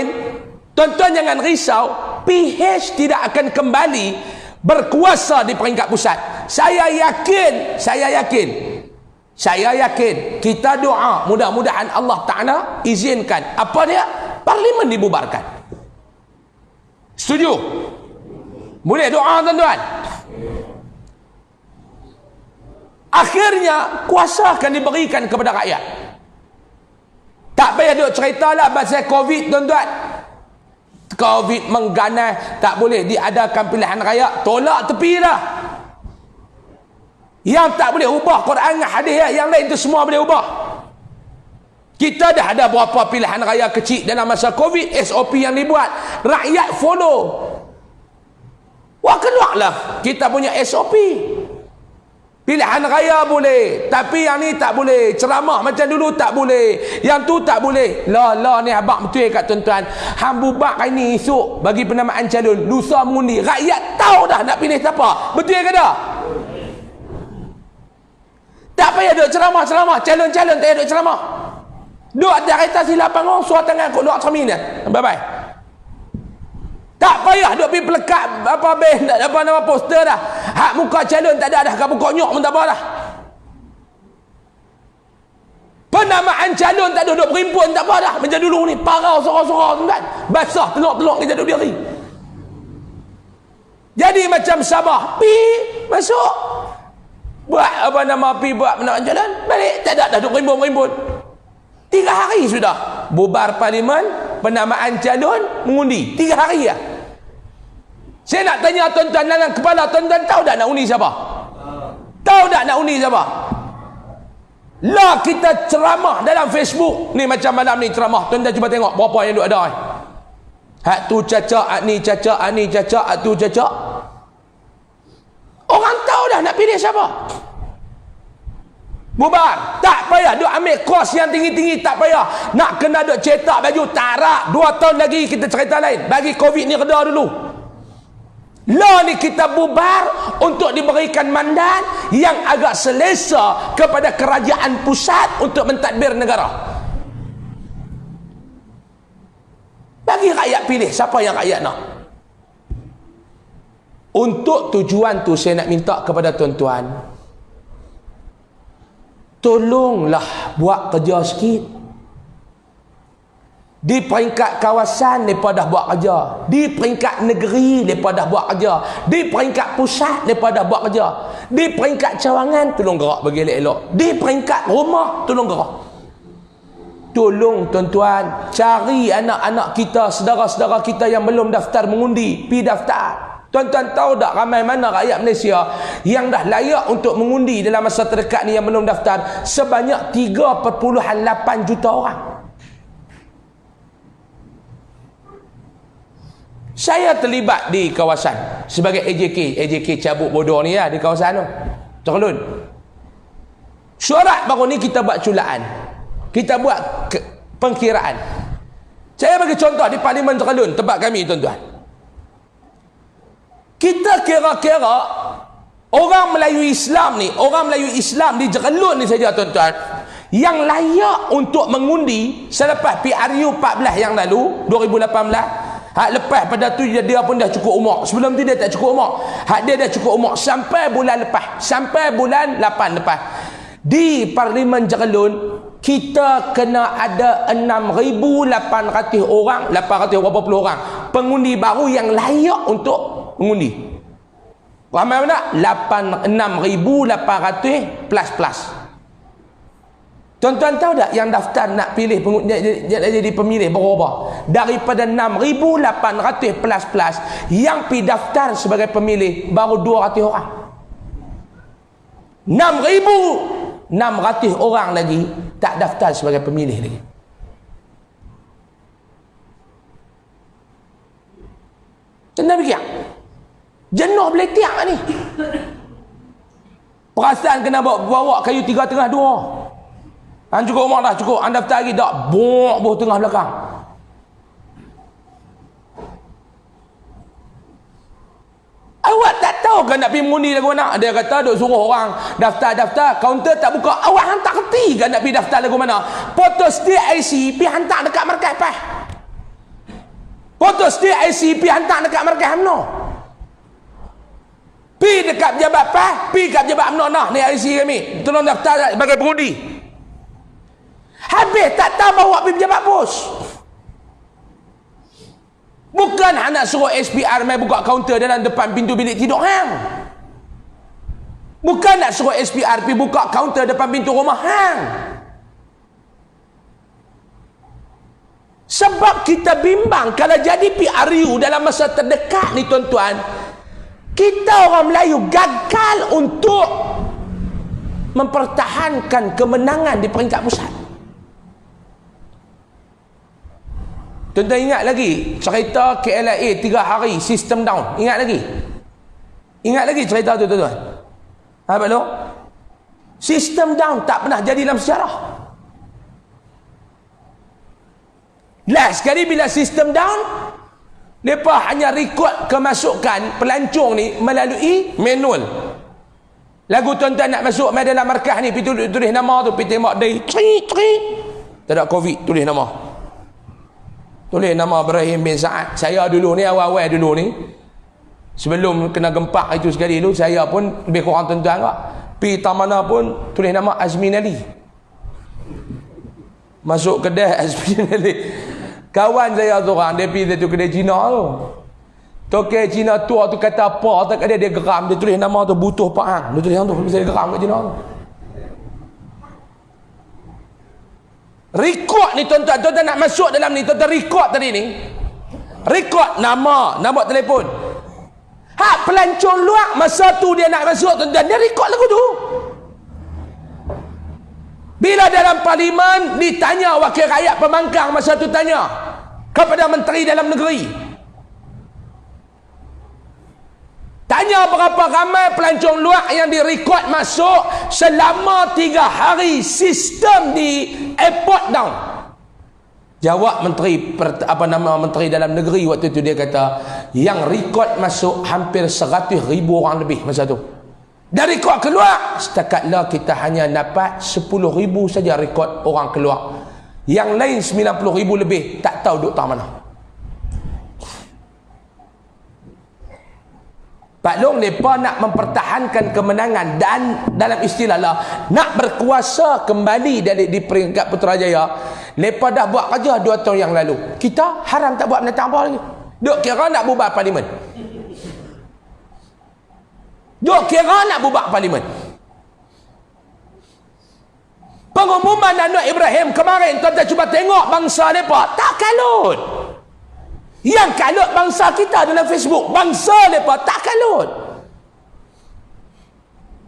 tuan-tuan jangan risau, PH tidak akan kembali berkuasa di peringkat pusat. Saya yakin kita doa mudah-mudahan Allah Ta'ala izinkan apa dia? Parlimen dibubarkan. Setuju? Boleh doa tuan-tuan? Akhirnya kuasa akan diberikan kepada rakyat. Tak payah duk cerita lah pasal Covid tuan-tuan. Covid mengganas, tak boleh diadakan pilihan raya, tolak tepi lah. Yang tak boleh ubah Quran dan hadis, yang lain tu semua boleh ubah. Kita dah ada berapa pilihan raya kecil dalam masa Covid, SOP yang dibuat, rakyat follow. Wah, keluarlah kita punya SOP. Pilihan raya boleh, tapi yang ni tak boleh. Ceramah macam dulu tak boleh, yang tu tak boleh. Lah ni abang betul kat tuan-tuan. Hang bubar hari ni, esok bagi penamaan calon, lusa mengundi. Rakyat tahu dah nak pilih siapa. Betul ke tak? Tak payah duk ceramah, calon-calon tak payah duk ceramah. Duk atas kereta silapan orang, suara tangan kot duk cermin dah. Bye-bye. Tak payah duk pergi pelekat apa nama poster dah. Hak muka calon tak ada dah, kat muka nyok pun tak apa dah. Penamaan calon tak ada, duk berimpun tak apa dah. Macam dulu ni, parau sorang-sorang tuan. Basah telok-telok kita duk diri. Jadi macam Sabah, pi masuk. Buat buat penamaan calon, balik tak ada dah duk berimpun-berimpun. 3 hari sudah bubar parlimen, penamaan calon, mengundi. 3 hari ya. Saya nak tanya tuan-tuan dalam kepala tuan-tuan, tahu tak nak undi siapa? Tahu tak nak undi siapa? Lah kita ceramah dalam Facebook ni, macam malam ni ceramah, tuan-tuan cuba tengok berapa yang duk ada. Hak tu cacak, hak ni cacak, hak ni cacak, hak tu cacak. Orang tahu dah nak pilih siapa. Bubar. Tak payah duk ambil kos yang tinggi-tinggi, tak payah. Nak kena duk cetak baju, tak rak. 2 tahun lagi kita cerita lain. Bagi Covid ni reda dulu. Lah ni kita bubar untuk diberikan mandat yang agak selesa kepada kerajaan pusat untuk mentadbir negara. Bagi rakyat pilih siapa yang rakyat nak. Untuk tujuan tu saya nak minta kepada tuan-tuan, tolonglah buat kerja sikit. Di peringkat kawasan mereka dah buat kerja, di peringkat negeri mereka dah buat kerja, di peringkat pusat mereka dah buat kerja, di peringkat cawangan tolong gerak bagi elok-elok, di peringkat rumah tolong gerak. Tolong tuan-tuan cari anak-anak kita, saudara-saudara kita yang belum daftar mengundi, pi daftar. Tuan-tuan tahu tak ramai mana rakyat Malaysia yang dah layak untuk mengundi dalam masa terdekat ni yang belum daftar? Sebanyak 3.8 juta orang. Saya terlibat di kawasan sebagai AJK cabut bodoh ni lah di kawasan tu, Terengganu. Surat baru ni kita buat culaan, kita buat pengkiraan. Saya bagi contoh di Parlimen Terengganu, tempat kami tuan-tuan. Kita kira-kira orang Melayu Islam ni, orang Melayu Islam di Terengganu ni saja tuan-tuan, yang layak untuk mengundi selepas PRU 14 yang lalu 2018. Hak lepas pada tu dia pun dah cukup umur. Sebelum tu dia tak cukup umur. Hak dia dah cukup umur sampai bulan lepas, sampai bulan 8 lepas. Di Parlimen Terengganu kita kena ada 6,800 orang, 800 berapa puluh orang pengundi baru yang layak untuk mengundi. Ramai mana? 6,800 plus. Tuan-tuan tahu tak yang daftar nak pilih jadi pemilih berapa? Daripada 6,800 plus yang pi daftar sebagai pemilih baru 200 orang. 6,600 orang lagi tak daftar sebagai pemilih lagi. Tuan-tuan fikir, jenuh beletiak ni. Perasaan kena bawa kayu 3,2. Cukup umur dah, cukup. Anda daftar lagi tak? Buh tengah belakang. Awak tak tahu kan nak pergi mengundi lagu mana? Dia kata duk suruh orang daftar, kaunter tak buka. Awak hantar kerti kan nak pergi daftar lagu mana? Foto setiap IC pergi hantar dekat markas PAS. Foto setiap IC pergi hantar dekat markas UMNO. Pergi dekat pejabat PAS, pergi kat pejabat UMNO nah, ni IC kami. Tolong daftar sebagai pengundi. Habis tak tahu bawa pergi pejabat pos. Bukan nak suruh SPR mai buka kaunter dalam depan pintu bilik tidur hang. Bukan nak suruh SPR pergi buka kaunter depan pintu rumah hang. Sebab kita bimbang kalau jadi PRU dalam masa terdekat ni tuan-tuan, kita orang Melayu gagal untuk mempertahankan kemenangan di peringkat pusat. Tuan-tuan ingat lagi cerita KLIA 3 hari sistem down? Ingat lagi? Ingat lagi cerita tu tuan-tuan? Apa tu? Sistem down tak pernah jadi dalam sejarah. Last sekali bila sistem down, mereka hanya rekod kemasukan pelancong ni melalui manual. Lagu tuan-tuan nak masuk mai dalam markah ni, pergi tulis nama tu, pergi tengok dari Tak ada COVID, tulis nama. Tulis nama Ibrahim bin Sa'ad. Saya dulu ni, awal-awal dulu ni, sebelum kena gempak itu sekali dulu, saya pun lebih kurang tuan-tuan kak. Pergi mana pun, tulis nama Azmin Ali. Masuk kedai Azmin Ali. Kawan saya tu orang, dia pergi satu kedai Cina tu. Tokek Cina tua tu kata apa, tak ada dia geram, dia tulis nama tu Butuh Pak. Dia tulis nama tu, bisa dia geram kat Cina tu. Rekod ni tuan-tuan, tuan-tuan nak masuk dalam ni, tuan-tuan rekod tadi ni. Rekod nama, nombor telefon. Hak pelancong luar masa tu dia nak masuk tuan-tuan, dia rekod lagu tu. Bila dalam parlimen ditanya wakil rakyat pembangkang masa tu tanya kepada menteri dalam negeri. Tanya berapa ramai pelancong luar yang direkod masuk selama 3 hari sistem di airport down. Jawab menteri menteri dalam negeri waktu tu, dia kata yang rekod masuk hampir 100,000 orang lebih masa tu. Dari rekod keluar setakatlah kita hanya dapat 10,000 saja rekod orang keluar. Yang lain 90,000 lebih tak tahu duduk tak mana. Pak Long mereka nak mempertahankan kemenangan dan dalam istilah lah nak berkuasa kembali di peringkat Putrajaya. Mereka dah buat kerja 2 tahun yang lalu. Kita haram tak buat benda apa lagi. Duk kira nak bubar parlimen. Duk kira nak bubar parlimen. Pengumuman Anwar Ibrahim kemarin, tuan-tuan cuba tengok bangsa mereka tak kalut. Yang kalut bangsa kita dalam Facebook. Bangsa mereka tak kalut.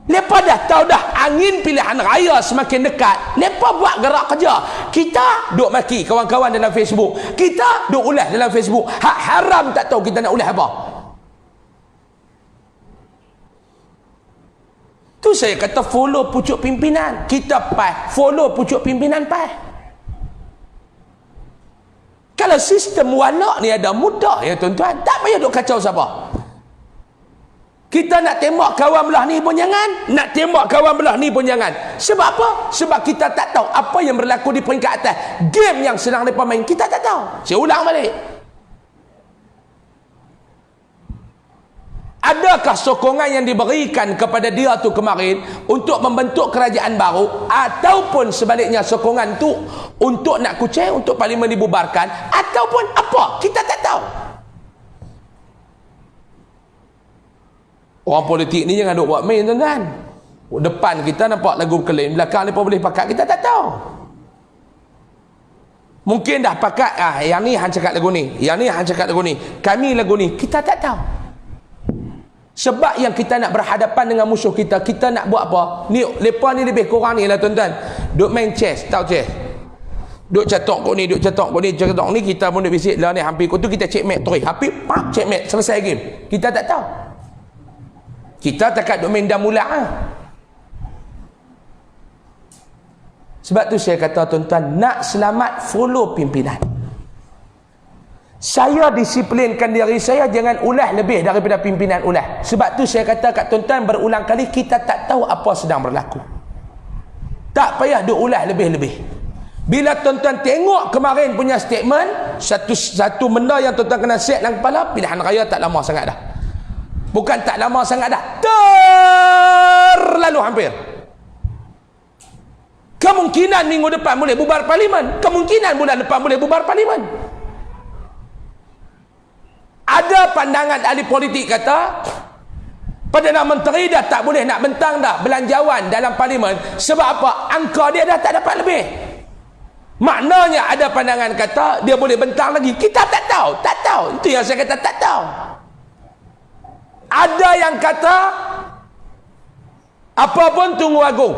Mereka dah tahu dah angin pilihan raya semakin dekat. Mereka buat gerak kerja. Kita duk maki kawan-kawan dalam Facebook. Kita duk ulas dalam Facebook. Hak haram tak tahu kita nak ulas apa. Tu saya kata follow pucuk pimpinan. Kita PAS follow pucuk pimpinan PAS. Kalau sistem walak ni ada mudah ya tuan-tuan. Tak payah duk kacau siapa. Kita nak tembak kawan belah ni pun jangan. Nak tembak kawan belah ni pun jangan. Sebab apa? Sebab kita tak tahu apa yang berlaku di peringkat atas. Game yang sedang mereka main, kita tak tahu. Saya ulang balik. Adakah sokongan yang diberikan kepada dia tu kemarin untuk membentuk kerajaan baru, ataupun sebaliknya sokongan tu untuk nak kucing, untuk parlimen dibubarkan, ataupun apa? Kita tak tahu. Orang politik ni jangan duk buat main tuan-tuan. Depan kita nampak lagu klaim, belakang mereka boleh pakat, kita tak tahu. Mungkin dah pakat, yang ni hang cakap lagu ni, yang ni hang cakap lagu ni, kami lagu ni, kita tak tahu. Sebab yang kita nak berhadapan dengan musuh kita, kita nak buat apa? Ni, mereka ni lebih kurang ni lah tuan-tuan. Duk main chess, tahu chess? Duk catok kau ni, duk catok kau ni, catok ni, kita pun duk bisik lah ni, hampir kau tu kita checkmate terus. Hampir, checkmate, selesai game. Kita tak tahu. Kita takat duk main dah mula. Sebab tu saya kata tuan-tuan, nak selamat, follow pimpinan. Saya disiplinkan diri saya jangan ulah lebih daripada pimpinan ulah. Sebab tu saya kata kat tuan-tuan berulang kali, kita tak tahu apa sedang berlaku. Tak payah duk ulah lebih-lebih. Bila tuan-tuan tengok kemarin punya statement, satu benda yang tuan-tuan kena set dalam kepala, pilihan raya tak lama sangat dah. Bukan tak lama sangat dah, terlalu hampir. Kemungkinan minggu depan boleh bubar parlimen. Kemungkinan bulan depan boleh bubar parlimen. Ada pandangan ahli politik kata Perdana Menteri dah tak boleh nak bentang dah belanjawan dalam parlimen. Sebab apa? Angka dia dah tak dapat lebih. Maknanya ada pandangan kata dia boleh bentang lagi. Kita tak tahu. Tak tahu. Itu yang saya kata tak tahu. Ada yang kata apa pun tunggu agung.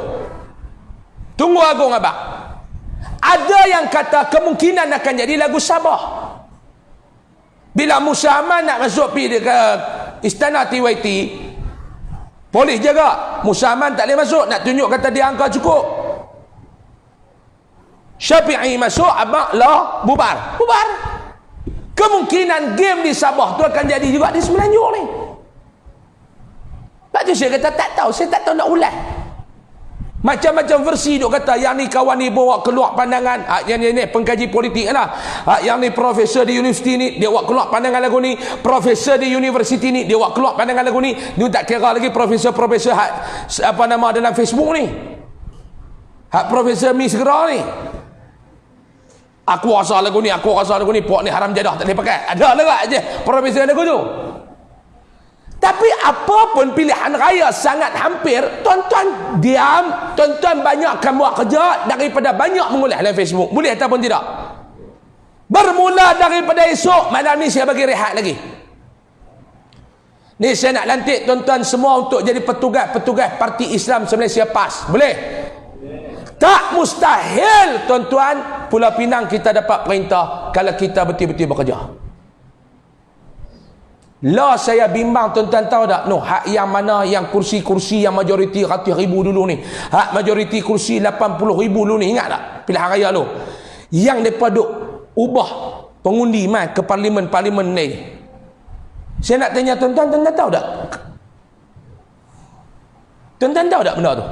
Tunggu agung abang. Ada yang kata kemungkinan akan jadi lagu Sabah. Bila Musa Aman nak masuk pergi ke istana TYT, polis jaga. Musa Aman tak boleh masuk, nak tunjuk kata dia angka cukup. Syafi'i masuk, abang lah bubar. Bubar. Kemungkinan game di Sabah tu akan jadi juga di Semenanjung ni. Lepas tu saya kata tak tahu, saya tak tahu nak ulas. Macam-macam versi duk kata yang ni kawan ni bawa keluar pandangan, yang ni pengkaji politik lah, yang ni profesor di universiti ni dia buat keluar pandangan lagu ni, profesor di universiti ni dia buat keluar pandangan lagu ni. Ni tak kira lagi profesor-profesor apa nama dalam Facebook ni, profesor Mi Segera ni, aku rasa lagu ni, puak ni haram jadah tak boleh pakai, ada lah je profesor lagu tu. Tapi apapun pilihan raya sangat hampir, tuan-tuan diam, tuan-tuan banyakkan buat kerja daripada banyak mengulas dalam Facebook. Boleh ataupun tidak? Bermula daripada esok, malam ni saya bagi rehat lagi. Ni saya nak lantik tuan-tuan semua untuk jadi petugas Parti Islam Malaysia PAS. Boleh? Tak mustahil tuan-tuan, Pulau Pinang kita dapat perintah kalau kita betul-betul bekerja. Lah saya bimbang, tuan-tuan tahu tak? No, hak yang mana yang kursi-kursi yang majoriti 100,000 dulu ni. Hak majoriti kursi 80,000 dulu ni, ingat tak? Pilihan raya tu. Yang mereka duk ubah pengundi mai ke parlimen-parlimen ni. Saya nak tanya tuan-tuan, tuan-tuan tahu tak? Tuan-tuan tahu tak benda tu?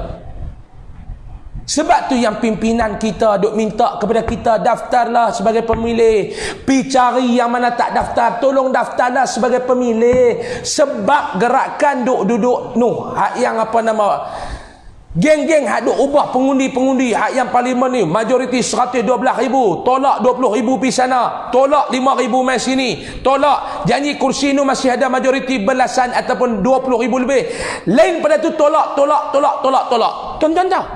Sebab tu yang pimpinan kita duk minta kepada kita, daftarlah sebagai pemilih. Pi cari yang mana tak daftar, tolong daftarlah sebagai pemilih. Sebab gerakan duk hak yang apa nama, geng-geng hak duk ubah pengundi-pengundi hak yang parlimen ni majoriti 112,000, tolak 20,000 pi sana, tolak 5,000 mai sini, tolak janji kursi ni masih ada majoriti belasan ataupun 20,000 lebih. Lain pada tu tolak. Tuan-tuan tahu?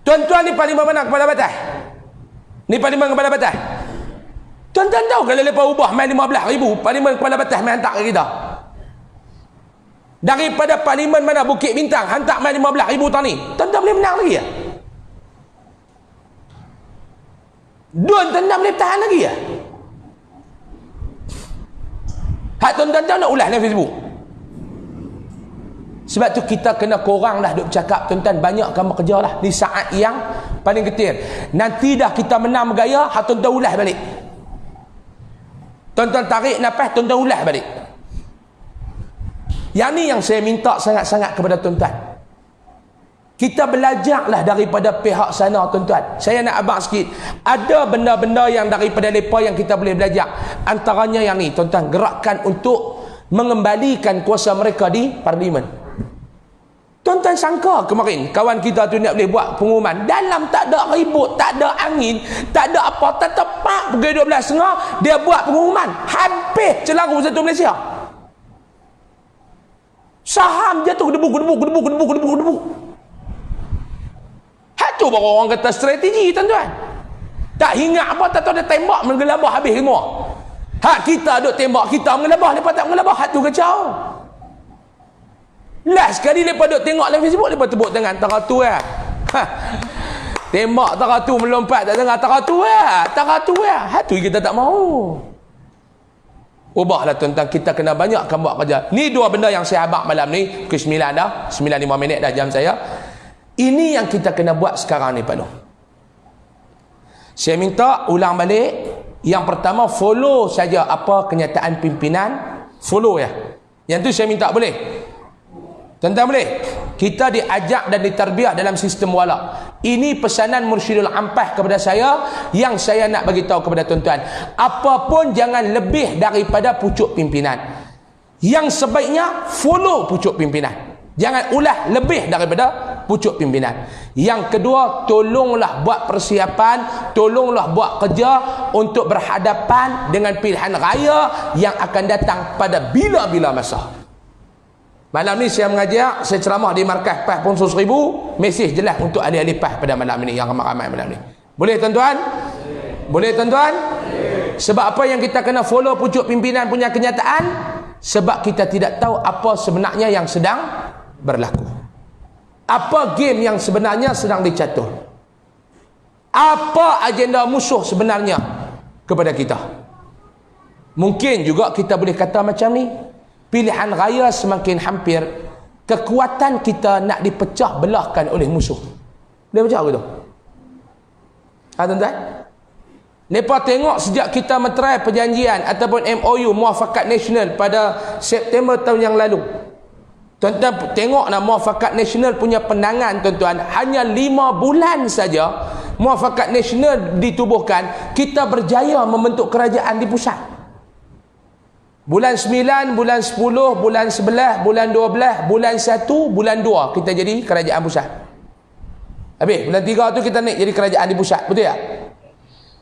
Tuan-tuan ni parlimen mana kepala batas? Ni parlimen kepala batas. Tuan-tuan tahu kalau lepas ubah main 15,000, parlimen kepala batas main hantar ke kita. Daripada parlimen mana Bukit Bintang hantar main 15,000 tahun ni. Tuan-tuan boleh menang lagi ya? Tuan-tuan boleh tahan lagi ya? Hak tuan-tuan tahu nak ulas dalam Facebook. Sebab tu kita kena korang dah duk bercakap, tuan-tuan banyakkan bekerja lah di saat yang paling getir. Nanti dah kita menang bergaya, tuan-tuan ulas balik. Tuan-tuan tarik nafas, tuan-tuan ulas balik. Yang ni yang saya minta sangat-sangat kepada tuan-tuan. Kita belajarlah daripada pihak sana, tuan-tuan. Saya nak abang sikit. Ada benda-benda yang daripada mereka yang kita boleh belajar. Antaranya yang ni, tuan-tuan, gerakan untuk mengembalikan kuasa mereka di parlimen. Tuan-tuan sangka kemarin kawan kita tu nak boleh buat pengumuman dalam tak ada ribut, tak ada angin, tak ada apa, tak tepat pukul 12.30 dia buat pengumuman habis celaru satu Malaysia. Saham jatuh gedebu. Hak tu baru orang kata strategi, tuan-tuan. Tak ingat apa, tak tahu dia tembak menggelabah habis semua. Hak kita duk tembak, kita mengelabah, lepas tak mengelabah, hak tu kacau. Last sekali lepas duk tengok dalam Facebook, lepas tepuk tangan taratu ya. Tembak taratu melompat tak dengar taratu ya. Hak tu kita tak mahu. Ubahlah tuan-tuan, kita kena banyakkan buat kerja. Ni dua benda yang saya abang malam ni, pukul 9 dah, 9.5 minit dah jam saya. Ini yang kita kena buat sekarang ni Pak Noh. Saya minta ulang balik. Yang pertama, follow saja apa kenyataan pimpinan, follow ya. Yang tu saya minta boleh? Tuan-tuan boleh? Kita diajak dan ditarbiah dalam sistem wala. Ini pesanan Mursyidul Ampah kepada saya yang saya nak bagi tahu kepada tuan-tuan. Apapun jangan lebih daripada pucuk pimpinan. Yang sebaiknya follow pucuk pimpinan. Jangan ulah lebih daripada pucuk pimpinan. Yang kedua, tolonglah buat persiapan, tolonglah buat kerja untuk berhadapan dengan pilihan raya yang akan datang pada bila-bila masa. Malam ni saya mengajar, saya ceramah di markas PAS Ponsel 1000, mesej jelas untuk ahli-ahli PAS pada malam ini, yang ramai-ramai malam ni. Boleh tuan-tuan? Boleh tuan-tuan? Sebab apa yang kita kena follow pucuk pimpinan punya kenyataan? Sebab kita tidak tahu apa sebenarnya yang sedang berlaku. Apa game yang sebenarnya sedang dicatur? Apa agenda musuh sebenarnya kepada kita? Mungkin juga kita boleh kata macam ni, pilihan raya semakin hampir, kekuatan kita nak dipecah belahkan oleh musuh. Boleh macam tu? Tuan-tuan? Mereka tengok sejak kita meterai perjanjian ataupun MOU Muafakat Nasional pada September tahun yang lalu. Tuan-tuan tengok nak Muafakat Nasional punya penangan tuan-tuan, hanya 5 bulan saja Muafakat Nasional ditubuhkan, kita berjaya membentuk kerajaan di pusat. Bulan 9, bulan 10, bulan 11, bulan 12, bulan 1, bulan 2 kita jadi kerajaan pusat. Habis bulan 3 tu kita naik jadi kerajaan di pusat, betul tak?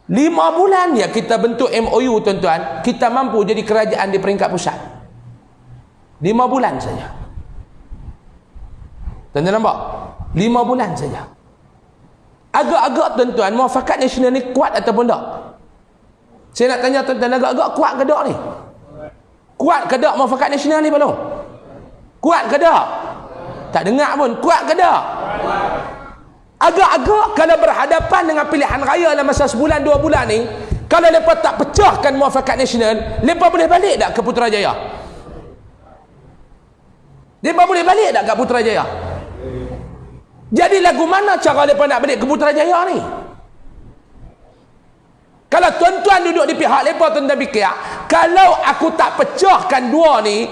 5 bulan ya kita bentuk MOU tuan-tuan, kita mampu jadi kerajaan di peringkat pusat. 5 bulan saja. Tuan-tuan nampak? 5 bulan saja. Agak-agak tuan-tuan, Muafakat Nasional ni kuat ataupun tak? Saya nak tanya tuan-tuan, agak-agak kuat ke tak ni? Kuat ke tak Muafakat Nasional ni belum? Kuat ke tak? Tak dengar pun, kuat ke tak? Agak-agak kalau berhadapan dengan pilihan raya dalam masa sebulan 2 bulan ni, kalau mereka tak pecahkan Muafakat Nasional, mereka boleh balik tak ke Putrajaya? Mereka boleh balik tak ke Putrajaya? Jadi lagu mana cara mereka nak balik ke Putrajaya ni? Kalau tuan-tuan duduk di pihak mereka, tuan-tuan fikir, kalau aku tak pecahkan dua ni,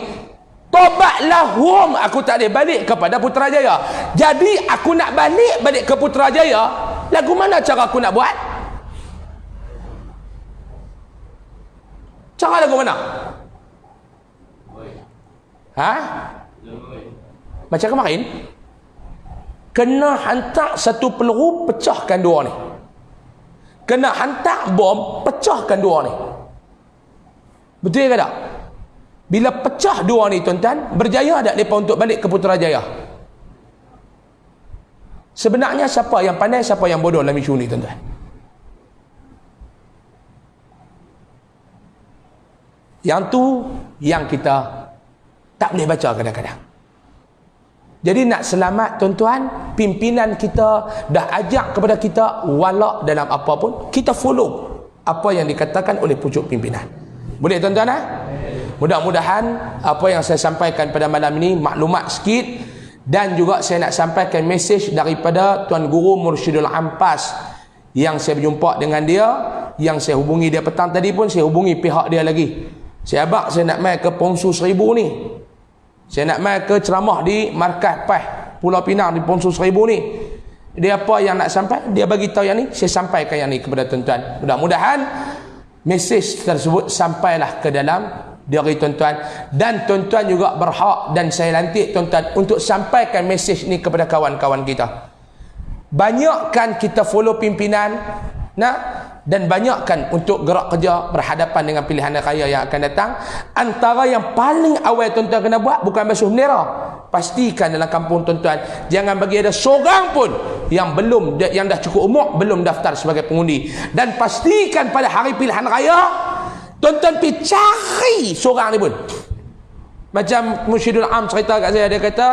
tobatlah hum, aku tak boleh balik kepada Putrajaya. Jadi aku nak balik ke Putrajaya, lagu mana cara aku nak buat? Cara lagu mana? Ha? Macam kemarin, kena hantar satu peluru, pecahkan dua ni. Kena hantar bom, pecahkan dua ni. Betul ke tak? Bila pecah dua ni tuan-tuan, berjaya tak mereka untuk balik ke Putrajaya? Sebenarnya siapa yang pandai, siapa yang bodoh dalam isu ni tuan-tuan? Yang tu yang kita tak boleh baca kadang-kadang. Jadi nak selamat tuan-tuan, pimpinan kita dah ajak kepada kita, walak dalam apa pun, kita follow apa yang dikatakan oleh pucuk pimpinan. Boleh tuan-tuan? Mudah-mudahan apa yang saya sampaikan pada malam ini maklumat sikit, dan juga saya nak sampaikan mesej daripada Tuan Guru Mursyidul Ampas yang saya berjumpa dengan dia, yang saya hubungi dia petang tadi pun, saya hubungi pihak dia lagi. Saya abang, saya nak mai ke Pongsu 1000 ni. Saya nak mai ke ceramah di Markas PAS Pulau Pinang di Pongsu 1000 ni. Dia apa yang nak sampai, dia bagi tahu yang ni, saya sampaikan yang ni kepada tuan-tuan. Mudah-mudahan mesej tersebut sampailah ke dalam diri tuan-tuan, dan tuan-tuan juga berhak, dan saya lantik tuan-tuan untuk sampaikan mesej ni kepada kawan-kawan kita. Banyakkan kita follow pimpinan, dan banyakkan untuk gerak kerja berhadapan dengan pilihan raya yang akan datang. Antara yang paling awal tuan-tuan kena buat bukan basuh bendera. Pastikan dalam kampung tuan-tuan jangan bagi ada seorang pun yang dah cukup umur belum daftar sebagai pengundi. Dan pastikan pada hari pilihan raya tuan-tuan pergi cari seorang ni pun. Macam Mursyidul Am cerita kat saya, dia kata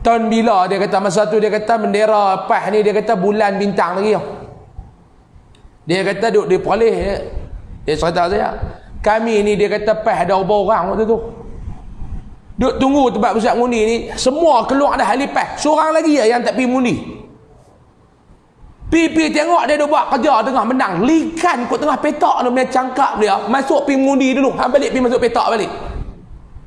tahun bila, dia kata masa tu dia kata bendera PAS ni, dia kata bulan bintang lagi. Dia kata duduk di Perlis, dia cerita saya, kami ni dia kata PAS ada berapa orang waktu tu. Duduk tunggu tempat pusat mengundi ni, semua keluar dah ahli PAS, seorang lagi yang tak pergi mengundi. Pipi tengok dia dah buat kerja tengah menang, likan kot tengah petak tu, dia cangkap dia masuk pergi mengundi dulu, balik pergi masuk petak balik.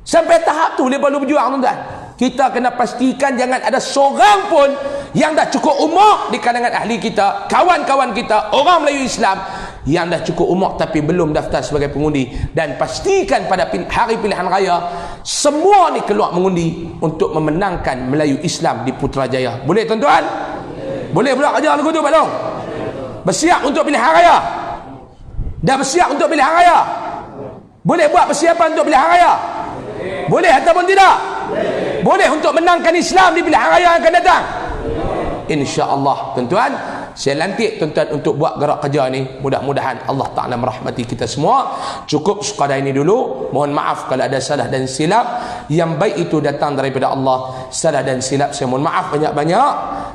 Sampai tahap tu dia baru berjuang tuan-tuan. Kita kena pastikan jangan ada seorang pun yang dah cukup umur di kalangan ahli kita, kawan-kawan kita, orang Melayu Islam yang dah cukup umur tapi belum daftar sebagai pengundi. Dan pastikan pada hari pilihan raya semua ni keluar mengundi untuk memenangkan Melayu Islam di Putrajaya. Boleh tuan-tuan? Boleh pula kerja lagu tu belum? Bersiap untuk pilihan raya? Dah bersiap untuk pilihan raya? Boleh buat persiapan untuk pilihan raya? Boleh ataupun tidak? Boleh untuk menangkan Islam di pilihan raya yang akan datang? InsyaAllah tuan-tuan, saya lantik tuan-tuan untuk buat gerak kerja ni. Mudah-mudahan Allah Ta'ala merahmati kita semua. Cukup sekadar ini dulu. Mohon maaf kalau ada salah dan silap. Yang baik itu datang daripada Allah. Salah dan silap saya mohon maaf banyak-banyak.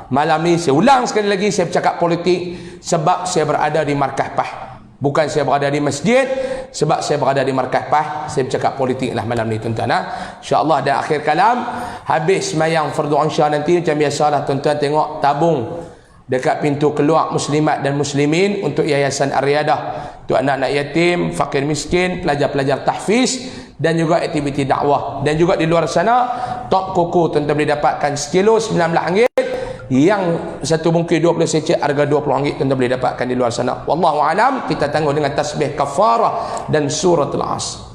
Malam ni saya ulang sekali lagi, saya bercakap politik sebab saya berada di Markas PAS, bukan saya berada di masjid. Sebab saya berada di Markas PAS, saya bercakap politik lah malam ni tuan-tuan. InsyaAllah dah akhir kalam. Habis semayang fardu insya nanti, macam biasalah tuan-tuan tengok tabung dekat pintu keluar muslimat dan muslimin untuk Yayasan Ar-Riyadah, untuk anak-anak yatim, fakir miskin, pelajar-pelajar tahfiz. dan juga aktiviti dakwah. Dan juga di luar sana top kuku tuan-tuan boleh dapatkan sekilo RM19, yang satu bungkus 20 secet harga RM20 tuan-tuan boleh dapatkan di luar sana. Wallahu alam. Kita tangguh dengan tasbih kafarah dan suratul Asr.